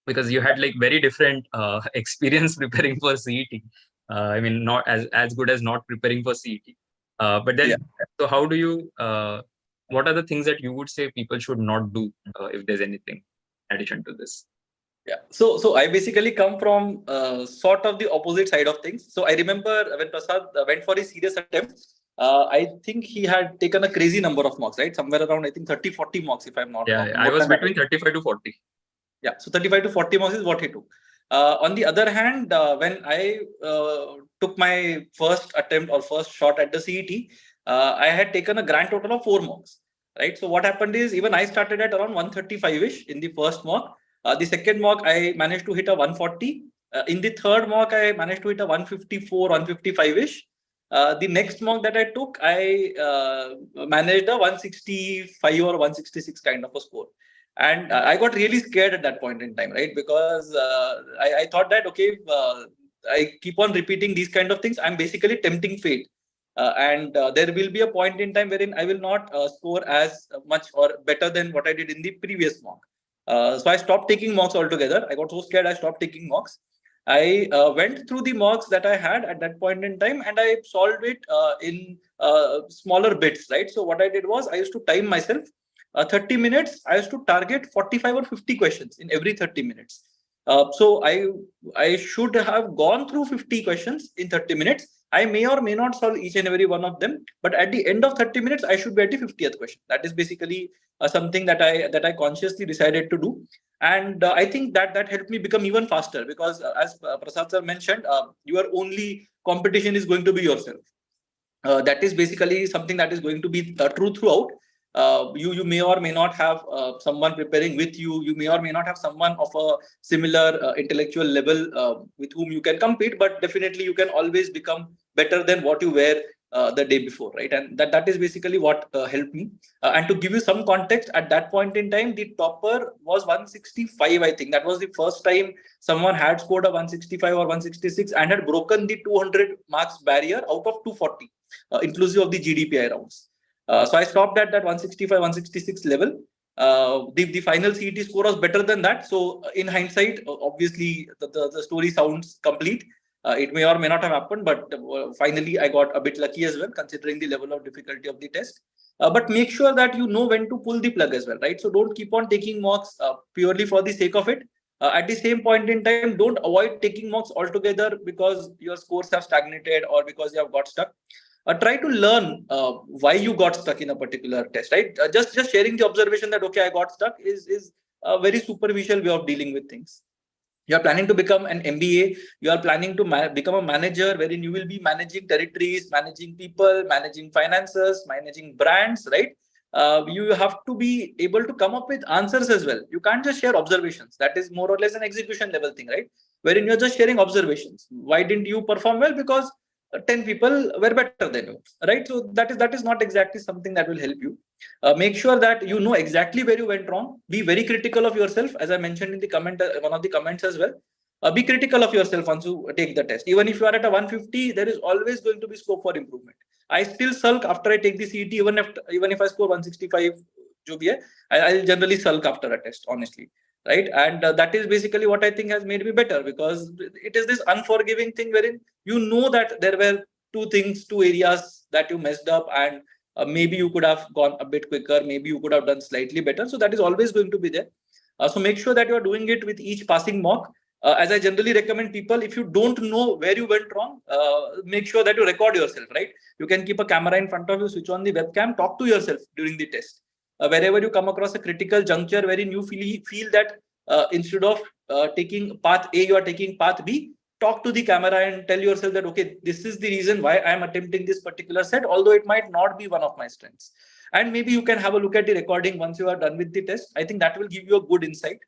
Because you had like very different experience preparing for CET. I mean, not as good as not preparing for CET. But then, so how do you? What are the things that you would say people should not do if there's anything in addition to this? Yeah. So I basically come from sort of the opposite side of things. So I remember when Prasad went for his serious attempt, I think he had taken a crazy number of mocks, right? Somewhere around, I think 30, 40 mocks, if I'm not wrong. Yeah, I was between 35 to 40. Yeah, so 35 to 40 mocks is what he took. On the other hand, when I took my first attempt or first shot at the CET, I had taken a grand total of 4 mocks, right? So what happened is, even I started at around 135-ish in the first mock. The second mock, I managed to hit a 140. In the third mock, I managed to hit a 154, 155-ish. The next mock that I took, I managed a 165 or 166 kind of a score. And I got really scared at that point in time, right? Because I thought that, okay, I keep on repeating these kind of things, I'm basically tempting fate. And there will be a point in time wherein I will not score as much or better than what I did in the previous mock. So I stopped taking mocks altogether. I got so scared, I stopped taking mocks. I went through the mocks that I had at that point in time, and I solved it in smaller bits, right? So what I did was, I used to time myself. 30 minutes, I used to target 45 or 50 questions in every 30 minutes. So I should have gone through 50 questions in 30 minutes, I may or may not solve each and every one of them, but at the end of 30 minutes, I should be at the 50th question. That is basically something that I consciously decided to do. And I think that helped me become even faster, because as Prasad sir mentioned, your only competition is going to be yourself. That is basically something that is going to be true throughout. You may or may not have someone preparing with you. You may or may not have someone of a similar intellectual level with whom you can compete, but definitely you can always become better than what you were the day before, right? And that is basically what helped me. And to give you some context, at that point in time, the topper was 165. I think that was the first time someone had scored a 165 or 166 and had broken the 200 marks barrier out of 240, inclusive of the GDPI rounds. So I stopped at that 165, 166 level. The final CET score was better than that. So in hindsight, obviously the story sounds complete. It may or may not have happened, but finally I got a bit lucky as well, considering the level of difficulty of the test. But make sure that you know when to pull the plug as well, right? So don't keep on taking mocks purely for the sake of it. At the same point in time, don't avoid taking mocks altogether because your scores have stagnated or because you have got stuck. Try to learn why you got stuck in a particular test, right? Just sharing the observation that, okay, I got stuck is a very superficial way of dealing with things. You are planning to become an MBA, you are planning to become a manager, wherein you will be managing territories, managing people, managing finances, managing brands, right? You have to be able to come up with answers as well. You can't just share observations. That is more or less an execution level thing, right? Wherein you're just sharing observations. Why didn't you perform well? Because 10 people were better than you, right? So that is not exactly something that will help you. Make sure that you know exactly where you went wrong. Be very critical of yourself, as I mentioned in the comment, one of the comments as well. Be critical of yourself once you take the test. Even if you are at a 150, there is always going to be scope for improvement. I still sulk after I take the CET, even if I score 165, I'll generally sulk after a test, honestly, right? And that is basically what I think has made me better, because it is this unforgiving thing wherein you know that there were two areas that you messed up, and maybe you could have gone a bit quicker, maybe you could have done slightly better. So that is always going to be there. So make sure that you are doing it with each passing mock. As I generally recommend people, if you don't know where you went wrong, make sure that you record yourself, right? You can keep a camera in front of you, switch on the webcam, talk to yourself during the test. Wherever you come across a critical juncture wherein you feel that instead of taking path A, you are taking path B, talk to the camera and tell yourself that, okay, this is the reason why I am attempting this particular set, although it might not be one of my strengths. And maybe you can have a look at the recording once you are done with the test. I think that will give you a good insight.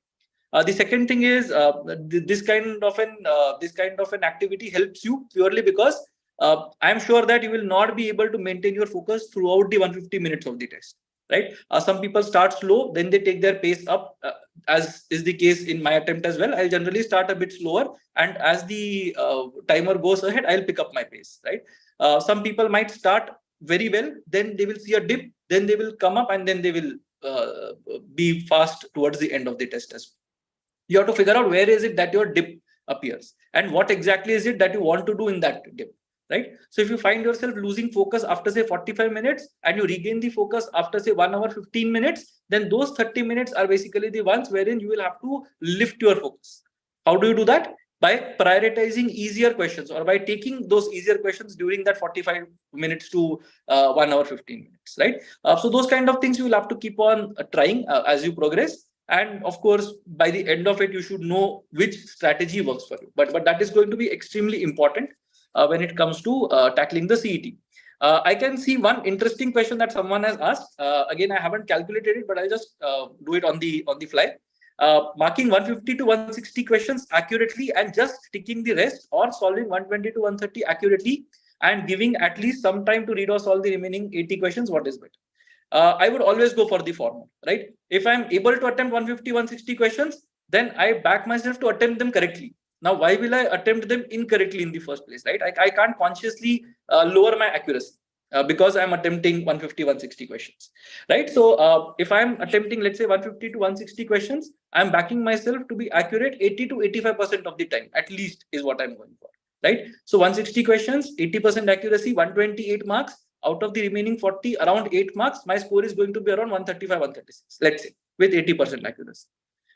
The second thing is this kind of an activity helps you purely because I'm sure that you will not be able to maintain your focus throughout the 150 minutes of the test, right? Some people start slow, then they take their pace up, as is the case in my attempt as well. I'll generally start a bit slower, and as the timer goes ahead, I'll pick up my pace, right? Some people might start very well, then they will see a dip, then they will come up, and then they will be fast towards the end of the test as well. You have to figure out where is it that your dip appears and what exactly is it that you want to do in that dip, right? So if you find yourself losing focus after say 45 minutes and you regain the focus after say 1 hour 15 minutes, then those 30 minutes are basically the ones wherein you will have to lift your focus. How do you do that? By prioritizing easier questions, or by taking those easier questions during that 45 minutes to 1 hour 15 minutes, right? So those kind of things you will have to keep on trying as you progress. And of course, by the end of it, you should know which strategy works for you. But that is going to be extremely important when it comes to tackling the CET. I can see one interesting question that someone has asked. Again, I haven't calculated it, but I'll just do it on the fly. Marking 150 to 160 questions accurately and just ticking the rest, or solving 120 to 130 accurately and giving at least some time to read or solve the remaining 80 questions. What is better? I would always go for the former, right? If I'm able to attempt 150, 160 questions, then I back myself to attempt them correctly. Now, why will I attempt them incorrectly in the first place, right? I can't consciously lower my accuracy because I'm attempting 150, 160 questions, right? So if I'm attempting, let's say 150 to 160 questions, I'm backing myself to be accurate 80 to 85% of the time, at least, is what I'm going for, right? So 160 questions, 80% accuracy, 128 marks. Out of the remaining 40, around 8 marks, my score is going to be around 135, 136, let's say, with 80% accuracy.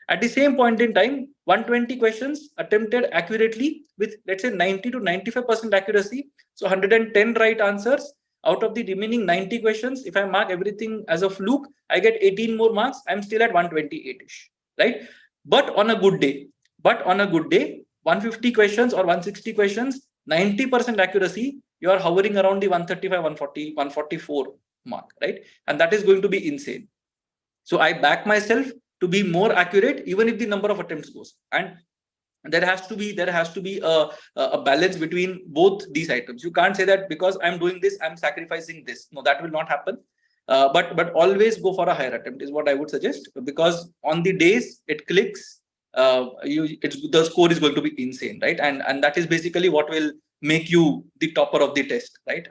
At the same point in time, 120 questions attempted accurately with, let's say, 90 to 95% accuracy. So 110 right answers. Out of the remaining 90 questions, if I mark everything as a fluke, I get 18 more marks. I'm still at 128-ish, right? But on a good day, 150 questions or 160 questions, 90% accuracy, you are hovering around the 135, 140, 144 mark, right? And that is going to be insane. So I back myself to be more accurate, even if the number of attempts goes. And there has to be a balance between both these items. You can't say that because I'm doing this, I'm sacrificing this. No, that will not happen. But always go for a higher attempt is what I would suggest, because on the days it clicks, the score is going to be insane, right? And that is basically what will make you the topper of the test, right?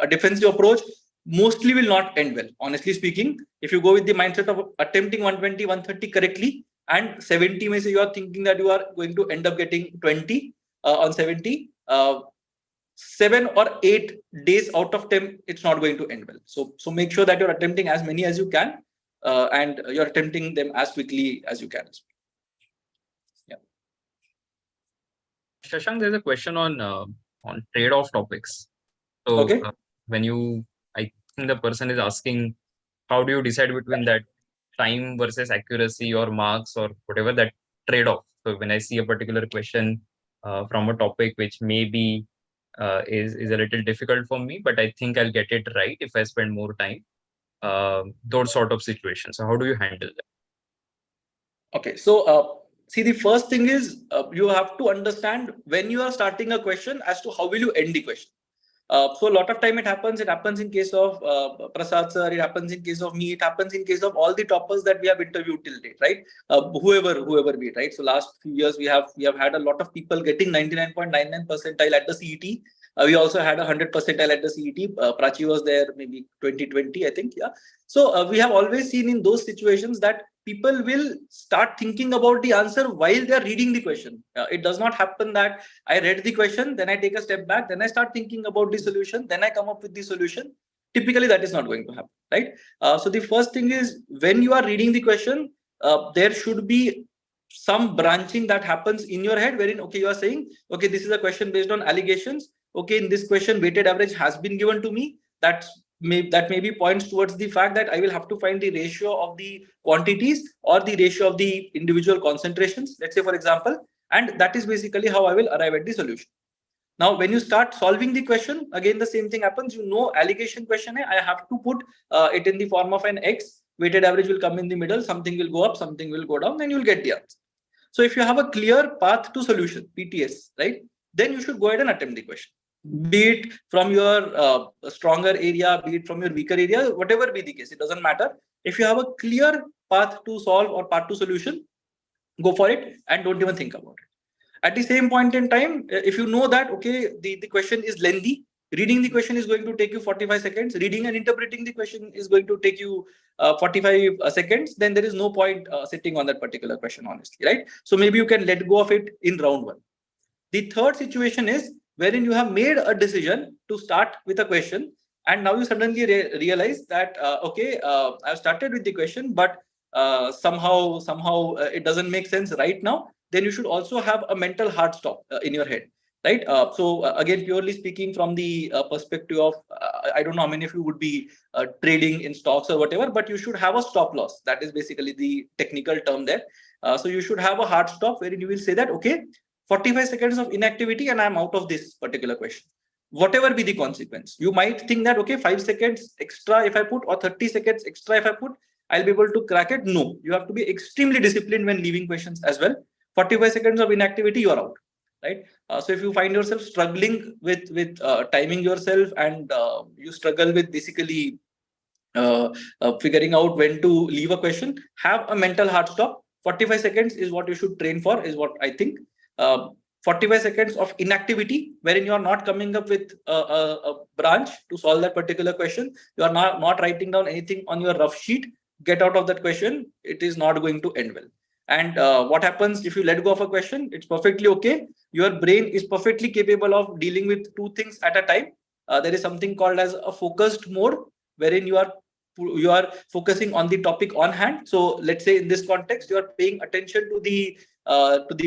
A defensive approach mostly will not end well, honestly speaking. If you go with the mindset of attempting 120, 130 correctly, and 70 may say you are thinking that you are going to end up getting 20 on 70, 7 or 8 days out of 10, it's not going to end well. So make sure that you're attempting as many as you can, and you're attempting them as quickly as you can. Yeah. Shashank, there's a question on trade-off topics. So Okay. I think the person is asking, how do you decide between that time versus accuracy or marks or whatever, that trade-off? So when I see a particular question from a topic which maybe is a little difficult for me, but I think I'll get it right if I spend more time, those sort of situations. So how do you handle that? Okay, so see, the first thing is you have to understand when you are starting a question as to how will you end the question. So a lot of time it happens in case of Prasad sir, it happens in case of me, it happens in case of all the toppers that we have interviewed till date, right? Whoever be it, right? So last few years we have had a lot of people getting 99.99 percentile at the CET. We also had 100 percentile at the CET. Prachi was there maybe 2020, I think. Yeah. So we have always seen in those situations that people will start thinking about the answer while they are reading the question. It does not happen that I read the question, then I take a step back, then I start thinking about the solution, then I come up with the solution. Typically, that is not going to happen, right? So the first thing is, when you are reading the question, there should be some branching that happens in your head, wherein, okay, you are saying, okay, this is a question based on allegations. Okay, in this question, weighted average has been given to me. That maybe points towards the fact that I will have to find the ratio of the quantities or the ratio of the individual concentrations, let's say, for example, and that is basically how I will arrive at the solution. Now, when you start solving the question, again, the same thing happens. Allegation question, I have to put it in the form of an X. Weighted average will come in the middle. Something will go up, something will go down, then you'll get the answer. So if you have a clear path to solution, PTS, right, then you should go ahead and attempt the question. Be it from your stronger area, be it from your weaker area, whatever be the case, it doesn't matter. If you have a clear path to solve or path to solution, go for it and don't even think about it. At the same point in time, if you know that, okay, the question is lengthy, reading the question is going to take you 45 seconds, reading and interpreting the question is going to take you 45 seconds, then there is no point sitting on that particular question, honestly, right? So maybe you can let go of it in round one. The third situation is wherein you have made a decision to start with a question, and now you suddenly realize that, okay, I've started with the question, but somehow it doesn't make sense right now. Then you should also have a mental hard stop in your head, right? So again, purely speaking from the perspective of, I don't know how many of you would be trading in stocks or whatever, but you should have a stop loss. That is basically the technical term there. So you should have a hard stop wherein you will say that, okay, 45 seconds of inactivity and I'm out of this particular question. Whatever be the consequence, you might think that, okay, 5 seconds extra if I put, or 30 seconds extra if I put, I'll be able to crack it. No, you have to be extremely disciplined when leaving questions as well. 45 seconds of inactivity, you are out, right? So if you find yourself struggling with timing yourself, and you struggle with basically figuring out when to leave a question, have a mental hard stop. 45 seconds is what you should train for, is what I think. 45 seconds of inactivity wherein you are not coming up with a branch to solve that particular question. You are not writing down anything on your rough sheet. Get out of that question. It is not going to end well. And what happens if you let go of a question? It's perfectly okay. Your brain is perfectly capable of dealing with two things at a time. There is something called as a focused mode, wherein you are focusing on the topic on hand. So let's say in this context, you are paying attention to the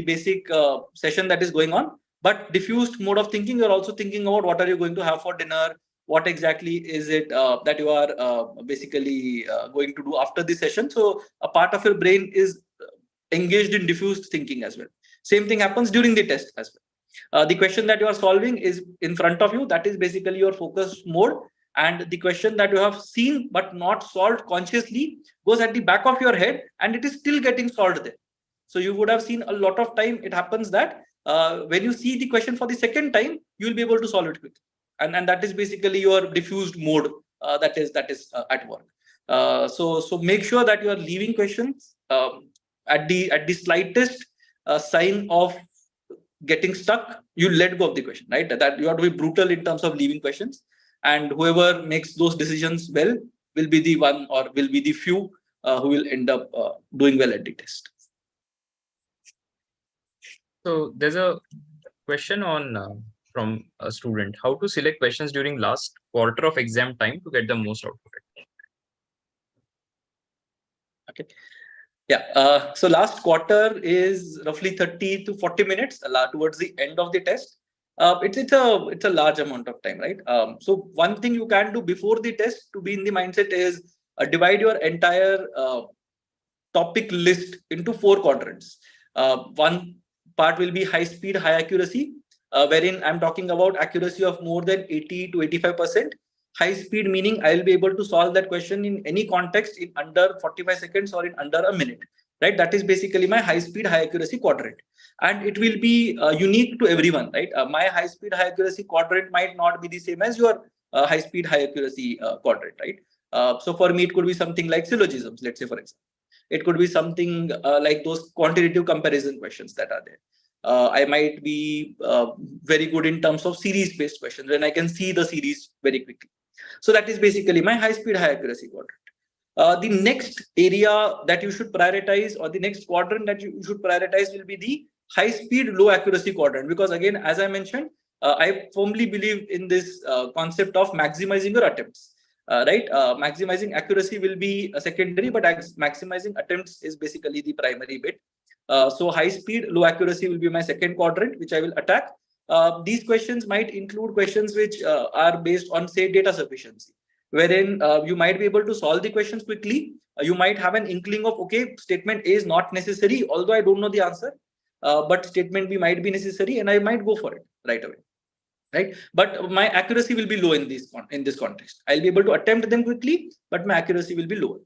basic session that is going on. But diffused mode of thinking, you're also thinking about what are you going to have for dinner, what exactly is it that you are basically going to do after the session. So a part of your brain is engaged in diffused thinking as well. Same thing happens during the test as well. The question that you are solving is in front of you. That is basically your focus mode. And the question that you have seen but not solved consciously goes at the back of your head, and it is still getting solved there. So you would have seen a lot of time it happens that when you see the question for the second time, you will be able to solve it quickly. And that is basically your diffused mode that is at work. So make sure that you are leaving questions at the slightest sign of getting stuck, you let go of the question, right? That you have to be brutal in terms of leaving questions, and whoever makes those decisions well will be the one, or will be the few who will end up doing well at the test. So there's a question on from a student: how to select questions during last quarter of exam time to get the most out of it? Okay. Yeah. So last quarter is roughly 30 to 40 minutes towards the end of the test. It's a large amount of time, right? So one thing you can do before the test to be in the mindset is divide your entire topic list into 4 quadrants. One part will be high speed, high accuracy, wherein I'm talking about accuracy of more than 80 to 85%. High speed meaning I'll be able to solve that question in any context in under 45 seconds or in under a minute, right? That is basically my high speed, high accuracy quadrant. And it will be unique to everyone, right? My high speed, high accuracy quadrant might not be the same as your high speed, high accuracy quadrant, right? So for me, it could be something like syllogisms, let's say, for example. It could be something like those quantitative comparison questions that are there. I might be very good in terms of series-based questions when I can see the series very quickly. So that is basically my high-speed, high-accuracy quadrant. The next area that you should prioritize, or the next quadrant that you should prioritize, will be the high-speed, low-accuracy quadrant. Because again, as I mentioned, I firmly believe in this concept of maximizing your attempts. Right? Maximizing accuracy will be a secondary, but maximizing attempts is basically the primary bit. So high speed, low accuracy will be my second quadrant, which I will attack. These questions might include questions which are based on, say, data sufficiency, wherein you might be able to solve the questions quickly. You might have an inkling of, okay, statement A is not necessary, although I don't know the answer, but statement B might be necessary, and I might go for it right away. Right, but my accuracy will be low in this context. I'll be able to attempt them quickly, but my accuracy will be lower.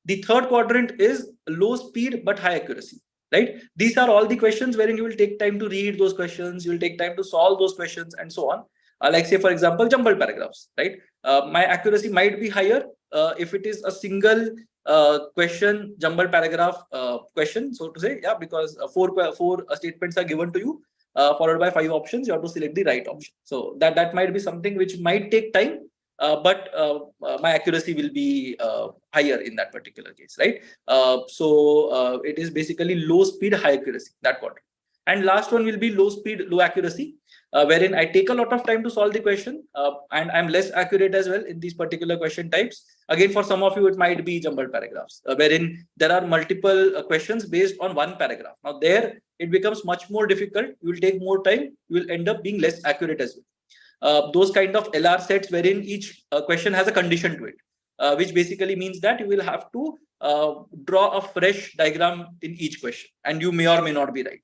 The third quadrant is low speed but high accuracy. Right, these are all the questions wherein you will take time to read those questions, you will take time to solve those questions, and so on. Like, say, for example, jumbled paragraphs. Right, my accuracy might be higher if it is a single question, jumbled paragraph question, so to say. Yeah, because four statements are given to you, followed by 5 options. You have to select the right option. So that might be something which might take time, but my accuracy will be higher in that particular case, right? So it is basically low speed, high accuracy, that quadrant. And last one will be low speed, low accuracy, wherein I take a lot of time to solve the question, and I'm less accurate as well in these particular question types. Again, for some of you, it might be jumbled paragraphs, wherein there are multiple questions based on one paragraph. Now there, it becomes much more difficult. You will take more time. You will end up being less accurate as well. Those kind of LR sets wherein each question has a condition to it, which basically means that you will have to draw a fresh diagram in each question, and you may or may not be right.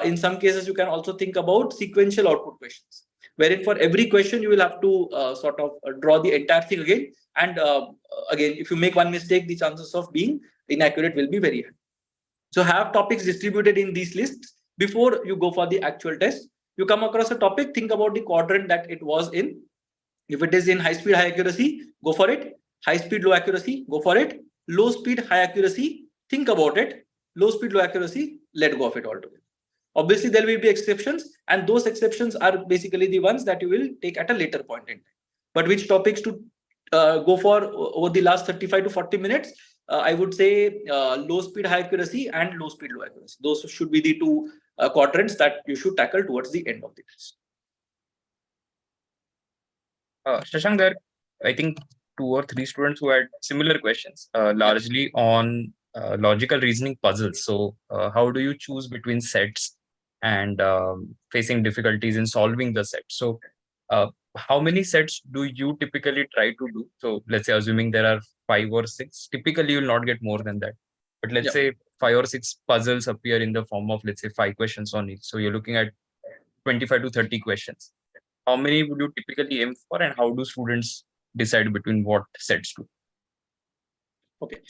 In some cases, you can also think about sequential output questions, wherein for every question, you will have to sort of draw the entire thing again. And again, if you make one mistake, the chances of being inaccurate will be very high. So have topics distributed in these lists before you go for the actual test. You come across a topic, think about the quadrant that it was in. If it is in high speed, high accuracy, go for it. High speed, low accuracy, go for it. Low speed, high accuracy, think about it. Low speed, low accuracy, let go of it altogether. Obviously, there will be exceptions, and those exceptions are basically the ones that you will take at a later point in time. But which topics to go for over the last 35 to 40 minutes? I would say low speed, high accuracy, and low speed, low accuracy. Those should be the 2 quadrants that you should tackle towards the end of the test. Shashank, there, I think 2 or 3 students who had similar questions, largely on logical reasoning puzzles. So how do you choose between sets and facing difficulties in solving the set? So how many sets do you typically try to do? So let's say, assuming there are 5 or 6, typically you will not get more than that. But let's say 5 or 6 puzzles appear in the form of, let's say, 5 questions on each. So you're looking at 25 to 30 questions. How many would you typically aim for, and how do students decide between what sets to? Okay.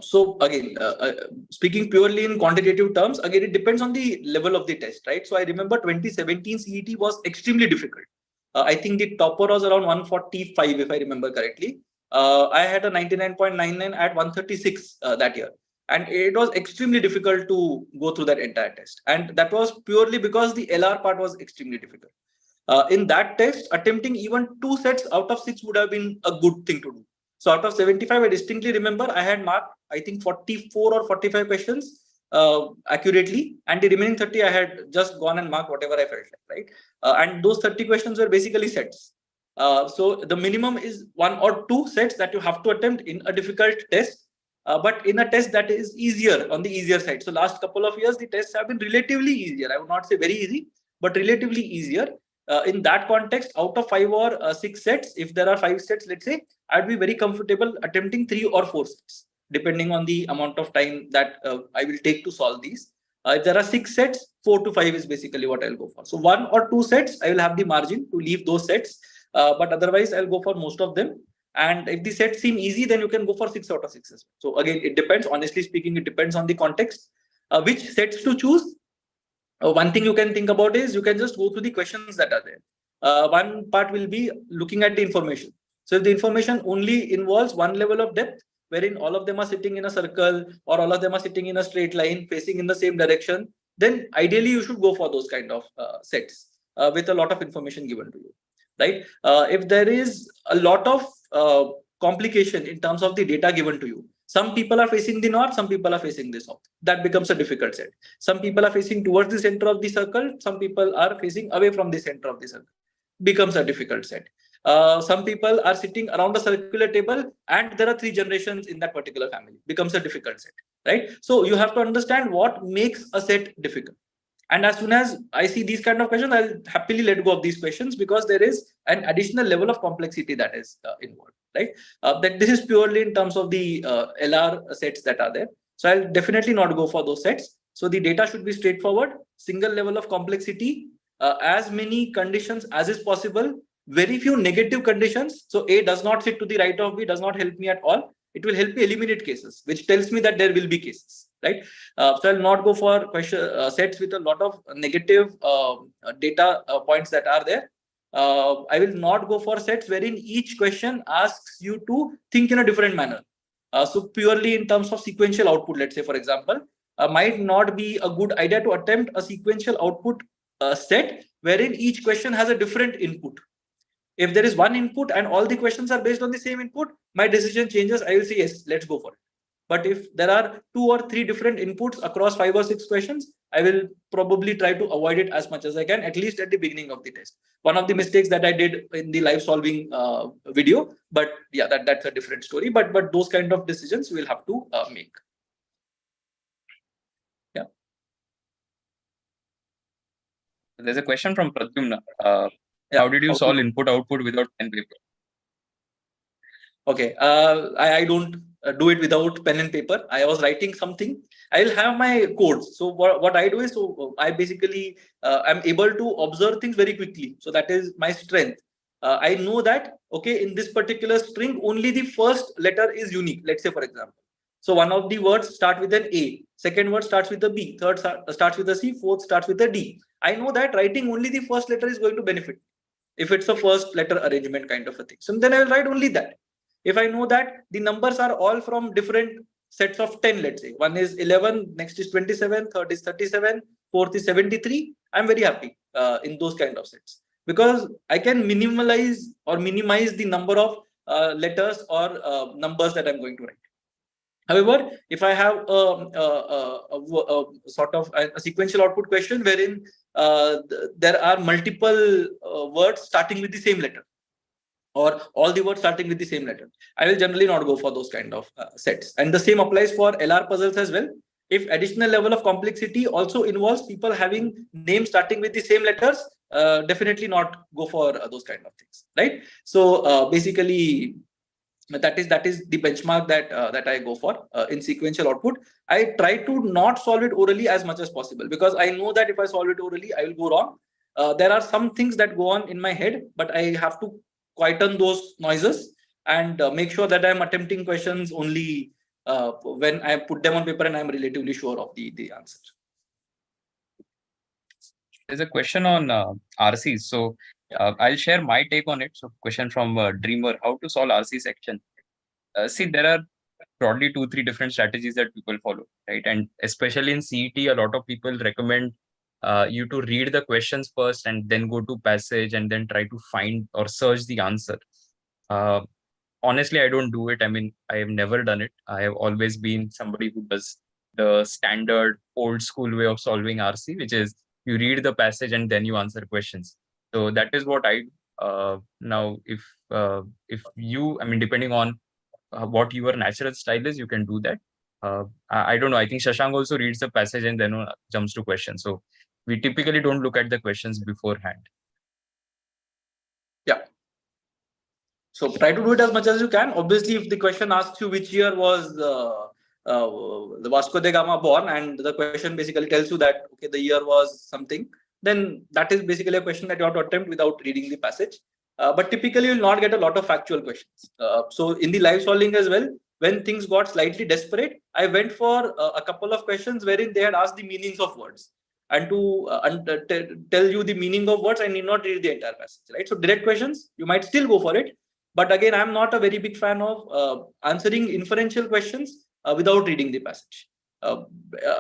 So again, speaking purely in quantitative terms, again, it depends on the level of the test, right? So I remember 2017 CET was extremely difficult. I think the topper was around 145, if I remember correctly. I had a 99.99 at 136 that year. And it was extremely difficult to go through that entire test. And that was purely because the LR part was extremely difficult. In that test, attempting even 2 sets out of 6 would have been a good thing to do. So out of 75, I distinctly remember I had marked, I think 44 or 45 questions accurately, and the remaining 30 I had just gone and marked whatever I felt like, right? And those 30 questions were basically sets. So the minimum is 1 or 2 sets that you have to attempt in a difficult test, but in a test that is easier, on the easier side. So last couple of years, the tests have been relatively easier. I would not say very easy, but relatively easier. In that context, out of 5 or 6 sets, if there are 5 sets, let's say, I'd be very comfortable attempting 3 or 4 sets, depending on the amount of time that I will take to solve these. If there are 6 sets, 4 to 5 is basically what I'll go for. So 1 or 2 sets, I will have the margin to leave those sets, but otherwise I'll go for most of them. And if the sets seem easy, then you can go for 6 out of 6. So again, it depends. Honestly speaking, it depends on the context. Which sets to choose? One thing you can think about is you can just go through the questions that are there. One part will be looking at the information. So if the information only involves one level of depth, wherein all of them are sitting in a circle or all of them are sitting in a straight line facing in the same direction, then ideally you should go for those kind of sets with a lot of information given to you, right? If there is a lot of complication in terms of the data given to you, some people are facing the north, some people are facing the south. That becomes a difficult set. Some people are facing towards the center of the circle. Some people are facing away from the center of the circle. Becomes a difficult set. Some people are sitting around a circular table and there are 3 generations in that particular family. Becomes a difficult set, right? So you have to understand what makes a set difficult. And as soon as I see these kind of questions, I'll happily let go of these questions because there is an additional level of complexity that is involved, right? That this is purely in terms of the LR sets that are there. So I'll definitely not go for those sets. So the data should be straightforward, single level of complexity, as many conditions as is possible, very few negative conditions. So A does not sit to the right of B, does not help me at all. It will help me eliminate cases, which tells me that there will be cases, right? So I'll not go for question sets with a lot of negative data points that are there. I will not go for sets wherein each question asks you to think in a different manner. So purely in terms of sequential output, let's say, for example, might not be a good idea to attempt a sequential output set wherein each question has a different input. If there is one input and all the questions are based on the same input, my decision changes. I will say, yes, let's go for it. But if there are 2 or 3 different inputs across 5 or 6 questions, I will probably try to avoid it as much as I can, at least at the beginning of the test. One of the mistakes that I did in the live solving video, but yeah, that's a different story. But those kind of decisions we'll have to make. Yeah. There's a question from Pradyumna. How did you solve input-output without pen and paper? Okay, I don't do it without pen and paper. I was writing something. I will have my codes. So what I do is, so I basically am able to observe things very quickly. So that is my strength. I know that, okay, in this particular string, only the first letter is unique. Let's say, for example. So one of the words start with an A, second word starts with a B, third starts with a C, fourth starts with a D. I know that writing only the first letter is going to benefit if it's a first letter arrangement kind of a thing. So then I will write only that. If I know that the numbers are all from different sets of 10, let's say, one is 11, next is 27, third is 37, fourth is 73, I'm very happy in those kind of sets because I can minimize the number of letters or numbers that I'm going to write. However, if I have a sort of a sequential output question wherein there are multiple words starting with the same letter, or all the words starting with the same letter. I will generally not go for those kind of sets. And the same applies for LR puzzles as well. If additional level of complexity also involves people having names starting with the same letters, definitely not go for those kind of things, right? So basically, that is the benchmark that I go for in sequential output. I try to not solve it orally as much as possible, because I know that if I solve it orally, I will go wrong. There are some things that go on in my head, but I have to quieten those noises and make sure that I'm attempting questions only when I put them on paper and I'm relatively sure of the answer. There's a question on RCs. So I'll share my take on it. So question from Dreamer, how to solve RC section. See, there are broadly 2-3 different strategies that people follow, right? And especially in CET, a lot of people recommend you to read the questions first and then go to passage and then try to find or search the answer. Honestly, I don't do it. I mean, I have never done it. I have always been somebody who does the standard old school way of solving RC, which is you read the passage and then you answer questions. So that is what I now if you, I mean, depending on what your natural style is, you can do that. I don't know. I think Shashank also reads the passage and then jumps to questions. So we typically don't look at the questions beforehand. Yeah. So try to do it as much as you can. Obviously, if the question asks you which year was the Vasco da Gama born, and the question basically tells you that okay, the year was something, then that is basically a question that you have to attempt without reading the passage. But typically, you will not get a lot of factual questions. So in the live solving as well, when things got slightly desperate, I went for a couple of questions wherein they had asked the meanings of words. And to tell you the meaning of words, I need not read the entire passage, right? So direct questions, you might still go for it. But again, I'm not a very big fan of answering inferential questions without reading the passage.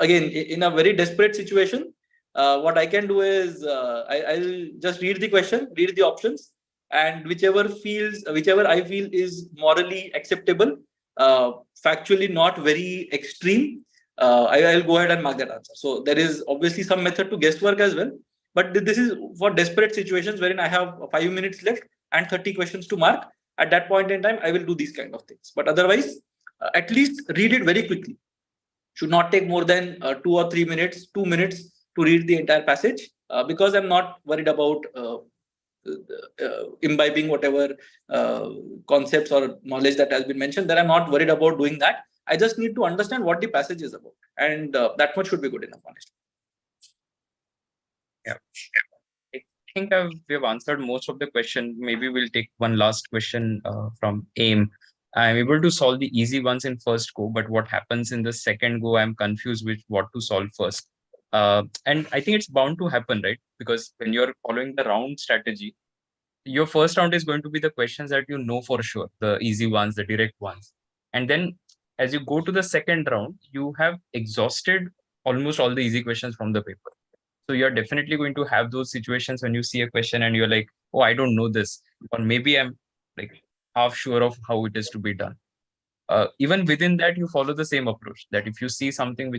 Again, in a very desperate situation, what I can do is I'll just read the question, read the options, and whichever I feel is morally acceptable, factually not very extreme, I'll go ahead and mark that answer. So there is obviously some method to guesswork as well. But this is for desperate situations wherein I have 5 minutes left and 30 questions to mark. At that point in time, I will do these kind of things. But otherwise, at least read it very quickly. Should not take more than 2 or 3 minutes, 2 minutes to read the entire passage, because I'm not worried about imbibing whatever concepts or knowledge that has been mentioned. That I'm not worried about doing that. I just need to understand what the passage is about, and that much should be good enough, honestly. Yeah. I think we have answered most of the question. Maybe we'll take one last question from AIM. I'm able to solve the easy ones in first go, but what happens in the second go, I'm confused with what to solve first. And I think it's bound to happen, right? Because when you're following the round strategy, your first round is going to be the questions that you know for sure, the easy ones, the direct ones. And then as you go to the second round, you have exhausted almost all the easy questions from the paper. So you're definitely going to have those situations when you see a question and you're like, oh, I don't know this. Or maybe I'm like half sure of how it is to be done. Even within that, you follow the same approach, that if you see something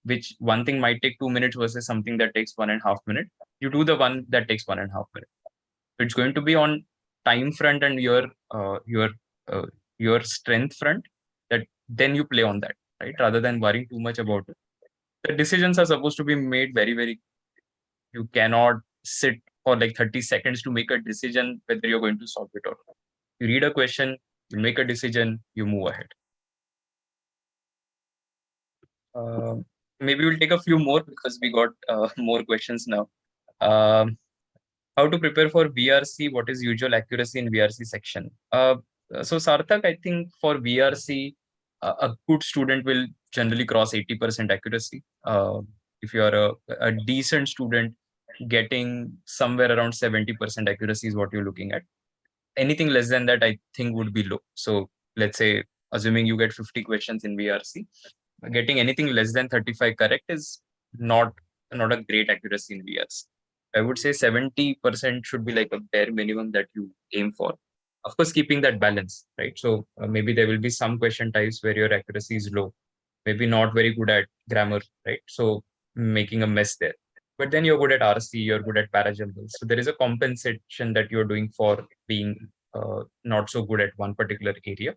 which one thing might take 2 minutes versus something that takes 1.5 minutes, you do the one that takes 1.5 minutes. So it's going to be on time front and your strength front, that then you play on that, right? Rather than worrying too much about it. The decisions are supposed to be made very, very. You cannot sit for like 30 seconds to make a decision whether you're going to solve it or not. You read a question, you make a decision, you move ahead. Maybe we'll take a few more because we got more questions now. How to prepare for VRC? What is usual accuracy in VRC section? So Sarthak, I think for VRC, a good student will generally cross 80% accuracy. If you are a decent student, getting somewhere around 70% accuracy is what you're looking at. Anything less than that, I think, would be low. So let's say, assuming you get 50 questions in VRC, getting anything less than 35 correct is not a great accuracy in VRC. I would say 70% should be like a bare minimum that you aim for. Of course, keeping that balance, right? So maybe there will be some question types where your accuracy is low, maybe not very good at grammar, right? So making a mess there. But then you're good at RC, you're good at parajumbles. So there is a compensation that you're doing for being not so good at one particular area.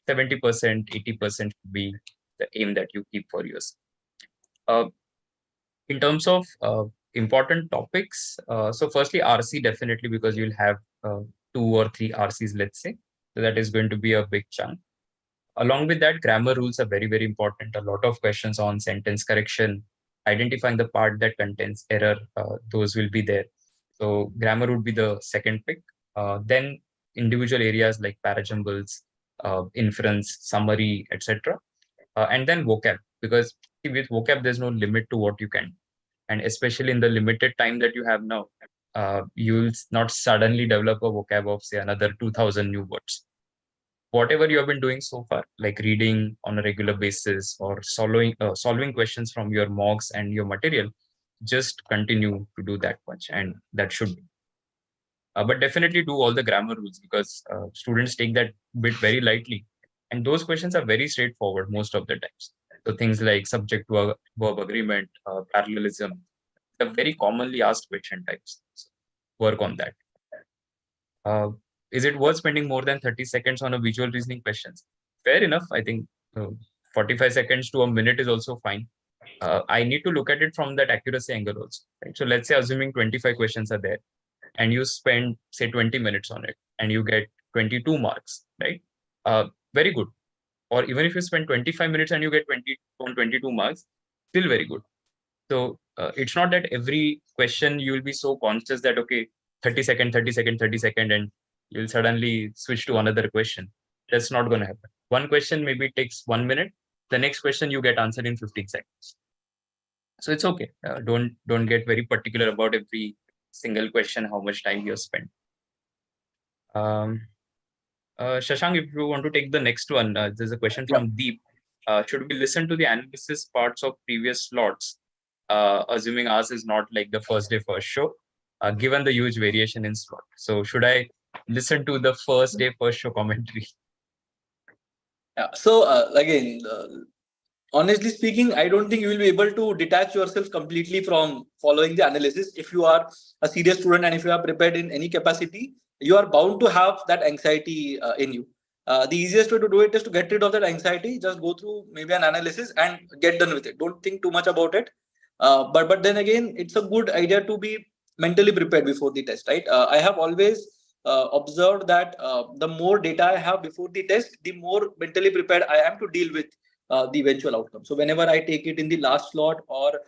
70%, 80% would be the aim that you keep for yours. In terms of important topics, so firstly, RC definitely, because you'll have 2 or 3 RCs, let's say. So that is going to be a big chunk. Along with that, grammar rules are very, very important. A lot of questions on sentence correction, identifying the part that contains error, those will be there. So grammar would be the second pick. Then individual areas like parajumbles, inference, summary, etc. And then vocab, because with vocab, there's no limit to what you can. And especially in the limited time that you have now, you'll not suddenly develop a vocab of, say, another 2000 new words. Whatever you have been doing so far, like reading on a regular basis or solving questions from your mocks and your material, just continue to do that much, and that should be. But definitely do all the grammar rules, because students take that bit very lightly. And those questions are very straightforward most of the times. So things like subject to verb agreement, parallelism, the very commonly asked question types. So work on that. Is it worth spending more than 30 seconds on a visual reasoning questions? Fair enough. I think 45 seconds to a minute is also fine. I need to look at it from that accuracy angle also. Right? So let's say assuming 25 questions are there, and you spend, say, 20 minutes on it, and you get 22 marks, right? Very good. Or even if you spend 25 minutes and you get 22 marks, still very good. So it's not that every question you will be so conscious that, okay, 30 second, 30 second, 30 second, and you'll suddenly switch to another question. That's not going to happen. One question maybe takes 1 minute. The next question you get answered in 15 seconds. So it's okay. Don't get very particular about every single question, how much time you spend. Shashank, if you want to take the next one, there's a question from Deep. Should we listen to the analysis parts of previous slots, assuming ours is not like the first day, first show, given the huge variation in slot? So should I listen to the first day, first show commentary? Yeah. So again, honestly speaking, I don't think you will be able to detach yourself completely from following the analysis. If you are a serious student and if you are prepared in any capacity, you are bound to have that anxiety in you. The easiest way to do it is to get rid of that anxiety. Just go through maybe an analysis and get done with it. Don't think too much about it. But then again, it's a good idea to be mentally prepared before the test, right? I have always observed that the more data I have before the test, the more mentally prepared I am to deal with the eventual outcome. So whenever I take it in the last slot, or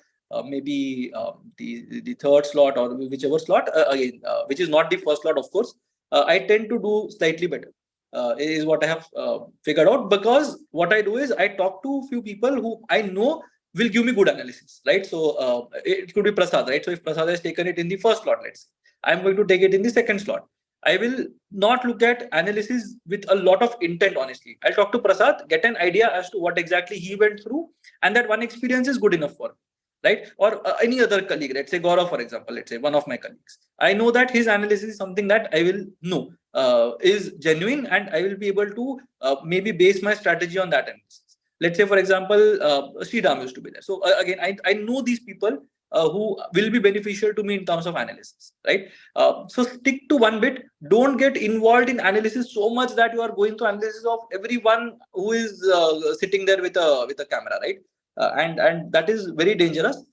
maybe the third slot, or whichever slot, which is not the first slot, of course, I tend to do slightly better. Is what I have figured out, because what I do is I talk to a few people who I know will give me good analysis, right? So it could be Prasad, right? So if Prasad has taken it in the first slot, let's say, I'm going to take it in the second slot. I will not look at analysis with a lot of intent, honestly. I'll talk to Prasad, get an idea as to what exactly he went through, and that one experience is good enough for me, right? Or any other colleague, let's say Gaurav, for example, let's say one of my colleagues. I know that his analysis is something that I will know is genuine, and I will be able to maybe base my strategy on that analysis. Let's say, for example, Sriram used to be there. So again, I know these people who will be beneficial to me in terms of analysis, right? So stick to one bit. Don't get involved in analysis so much that you are going to analysis of everyone who is sitting there with a camera, right? And that is very dangerous.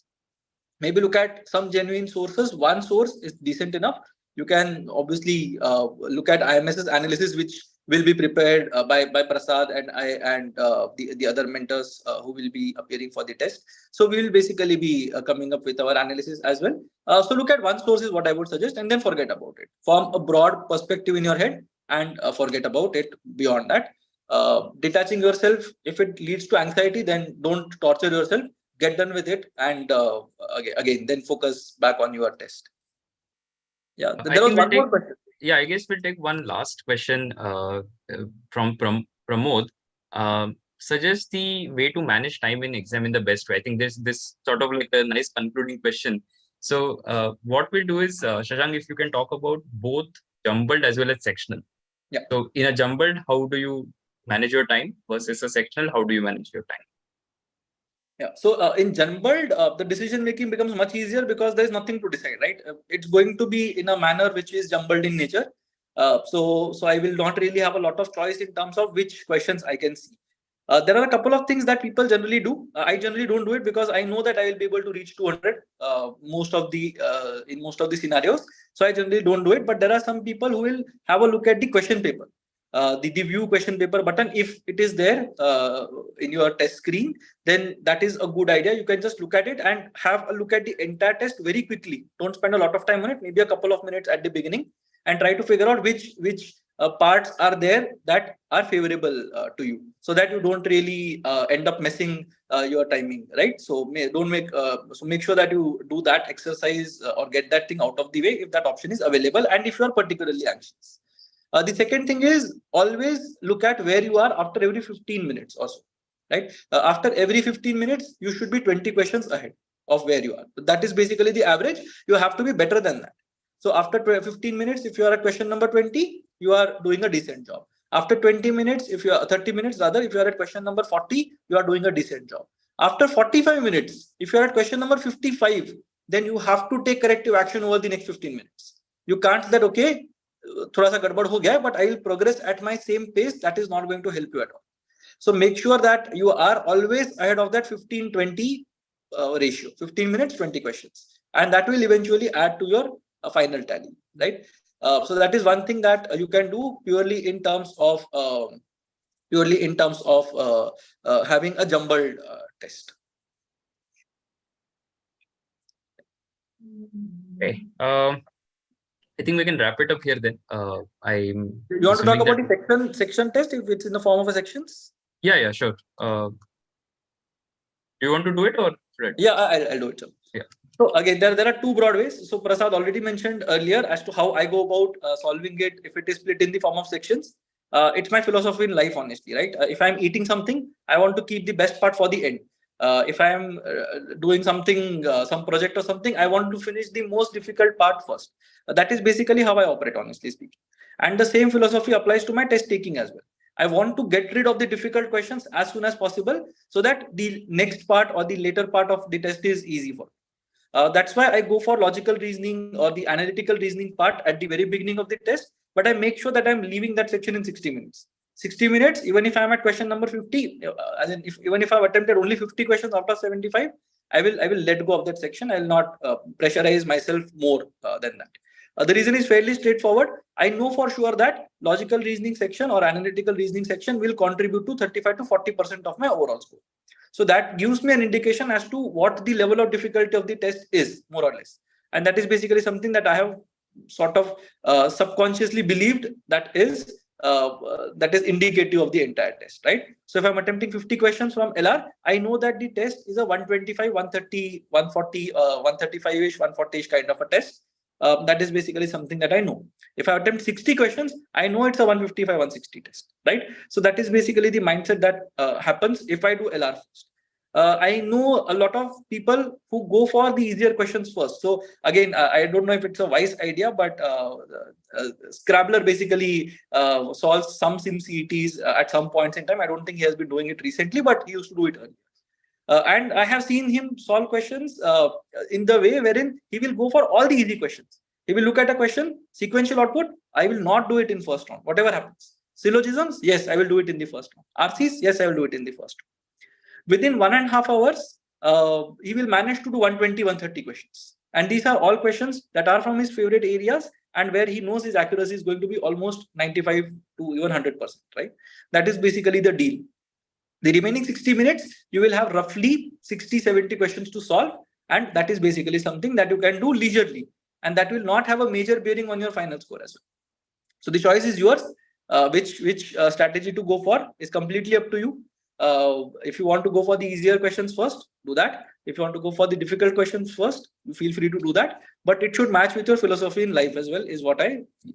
Maybe look at some genuine sources. One source is decent enough. You can obviously look at IMS's analysis, which will be prepared by Prasad and I and the other mentors who will be appearing for the test. So we will basically be coming up with our analysis as well. So look at one source is what I would suggest, and then forget about it. Form a broad perspective in your head and forget about it beyond that. Detaching yourself, if it leads to anxiety, then don't torture yourself. Get done with it, and again, then focus back on your test. Yeah, there was one more question. Yeah, I guess we'll take one last question from Pramod. Suggest the way to manage time in exam in the best way. I think there's this sort of like a nice concluding question. So what we'll do is, Shashank, if you can talk about both jumbled as well as sectional. Yeah. So in a jumbled, how do you manage your time, versus a sectional, how do you manage your time? Yeah. So in jumbled, the decision making becomes much easier because there is nothing to decide, right? It's going to be in a manner which is jumbled in nature. So I will not really have a lot of choice in terms of which questions I can see. There are a couple of things that people generally do. I generally don't do it because I know that I will be able to reach 200 in most of the scenarios. So I generally don't do it. But there are some people who will have a look at the question paper, the view question paper button. If it is there in your test screen, then that is a good idea. You can just look at it and have a look at the entire test very quickly. Don't spend a lot of time on it. Maybe a couple of minutes at the beginning, and try to figure out which parts are there that are favorable to you, so that you don't really end up messing your timing, right? So make sure that you do that exercise or get that thing out of the way if that option is available, and if you are particularly anxious. The second thing is, always look at where you are after every 15 minutes or so, right? After every 15 minutes, you should be 20 questions ahead of where you are. That is basically the average. You have to be better than that. So after 15 minutes, if you are at question number 20, you are doing a decent job. After 20 minutes, if you are 30 minutes rather, if you are at question number 40, you are doing a decent job. After 45 minutes, if you are at question number 55, then you have to take corrective action over the next 15 minutes. You can't say that, okay, thoda sa gadbad ho gaya, but I will progress at my same pace. That is not going to help you at all. So make sure that you are always ahead of that 15-20 ratio, 15 minutes, 20 questions. And that will eventually add to your final tally, right? So that is one thing that you can do purely in terms of having a jumbled test. Okay. I think we can wrap it up here then. You want to talk about the section test if it's in the form of a sections? Yeah, sure. Do you want to do it or Fred? Yeah, I'll do it. Yeah. So again, there are two broad ways. So Prasad already mentioned earlier as to how I go about solving it if it is split in the form of sections. It's my philosophy in life, honestly, right? If I'm eating something, I want to keep the best part for the end. If I'm doing something, some project or something, I want to finish the most difficult part first. That is basically how I operate, honestly speaking. And the same philosophy applies to my test taking as well. I want to get rid of the difficult questions as soon as possible, so that the next part or the later part of the test is easy for me. That's why I go for logical reasoning or the analytical reasoning part at the very beginning of the test, but I make sure that I'm leaving that section in 60 minutes. 60 minutes, even if I'm at question number 50, even if I've attempted only 50 questions out of 75, I will let go of that section. I will not pressurize myself more than that. The reason is fairly straightforward. I know for sure that logical reasoning section or analytical reasoning section will contribute to 35 to 40% of my overall score. So that gives me an indication as to what the level of difficulty of the test is, more or less. And that is basically something that I have sort of subconsciously believed that is indicative of the entire test, right? So if I'm attempting 50 questions from LR, I know that the test is a 125, 130, 140, 135-ish, 140-ish kind of a test. That is basically something that I know. If I attempt 60 questions, I know it's a 155, 160 test, right? So that is basically the mindset that happens if I do LR first. I know a lot of people who go for the easier questions first. So again, I don't know if it's a wise idea, but Scrabbler basically solves some sim CETs at some points in time. I don't think he has been doing it recently, but he used to do it earlier. And I have seen him solve questions in the way wherein he will go for all the easy questions. He will look at a question, sequential output. I will not do it in first round, whatever happens. Syllogisms, yes, I will do it in the first round. RCs, yes, I will do it in the first round. Within 1.5 hours, he will manage to do 120, 130 questions. And these are all questions that are from his favorite areas and where he knows his accuracy is going to be almost 95 to even 100%, right? That is basically the deal. The remaining 60 minutes, you will have roughly 60, 70 questions to solve. And that is basically something that you can do leisurely. And that will not have a major bearing on your final score as well. So the choice is yours. Which strategy to go for is completely up to you. If you want to go for the easier questions first, do that. If you want to go for the difficult questions first, you feel free to do that. But it should match with your philosophy in life as well, is what I feel.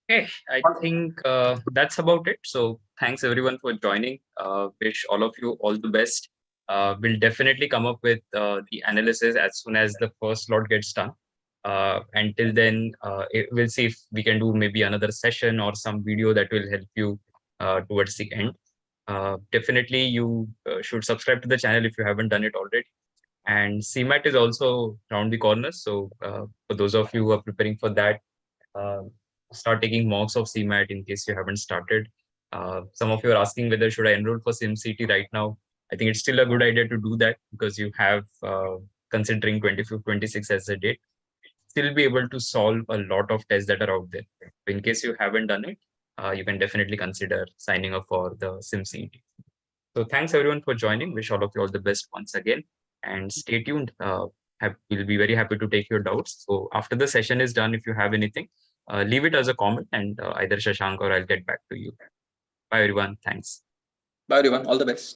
Okay, I think that's about it. So thanks everyone for joining. Wish all of you all the best. We'll definitely come up with the analysis as soon as the first slot gets done. Until then, we'll see if we can do maybe another session or some video that will help you towards the end. Definitely, you should subscribe to the channel if you haven't done it already. And CMAT is also around the corner. So for those of you who are preparing for that, start taking mocks of CMAT in case you haven't started. Some of you are asking whether should I enroll for SimCT right now. I think it's still a good idea to do that because you have, considering 25th, 26th as a date, still be able to solve a lot of tests that are out there. In case you haven't done it, you can definitely consider signing up for the SimCT. So thanks everyone for joining. Wish all of you all the best once again, and stay tuned. We'll be very happy to take your doubts. So after the session is done, if you have anything, leave it as a comment, and either Shashank or I'll get back to you. Bye everyone. Thanks. Bye everyone. All the best.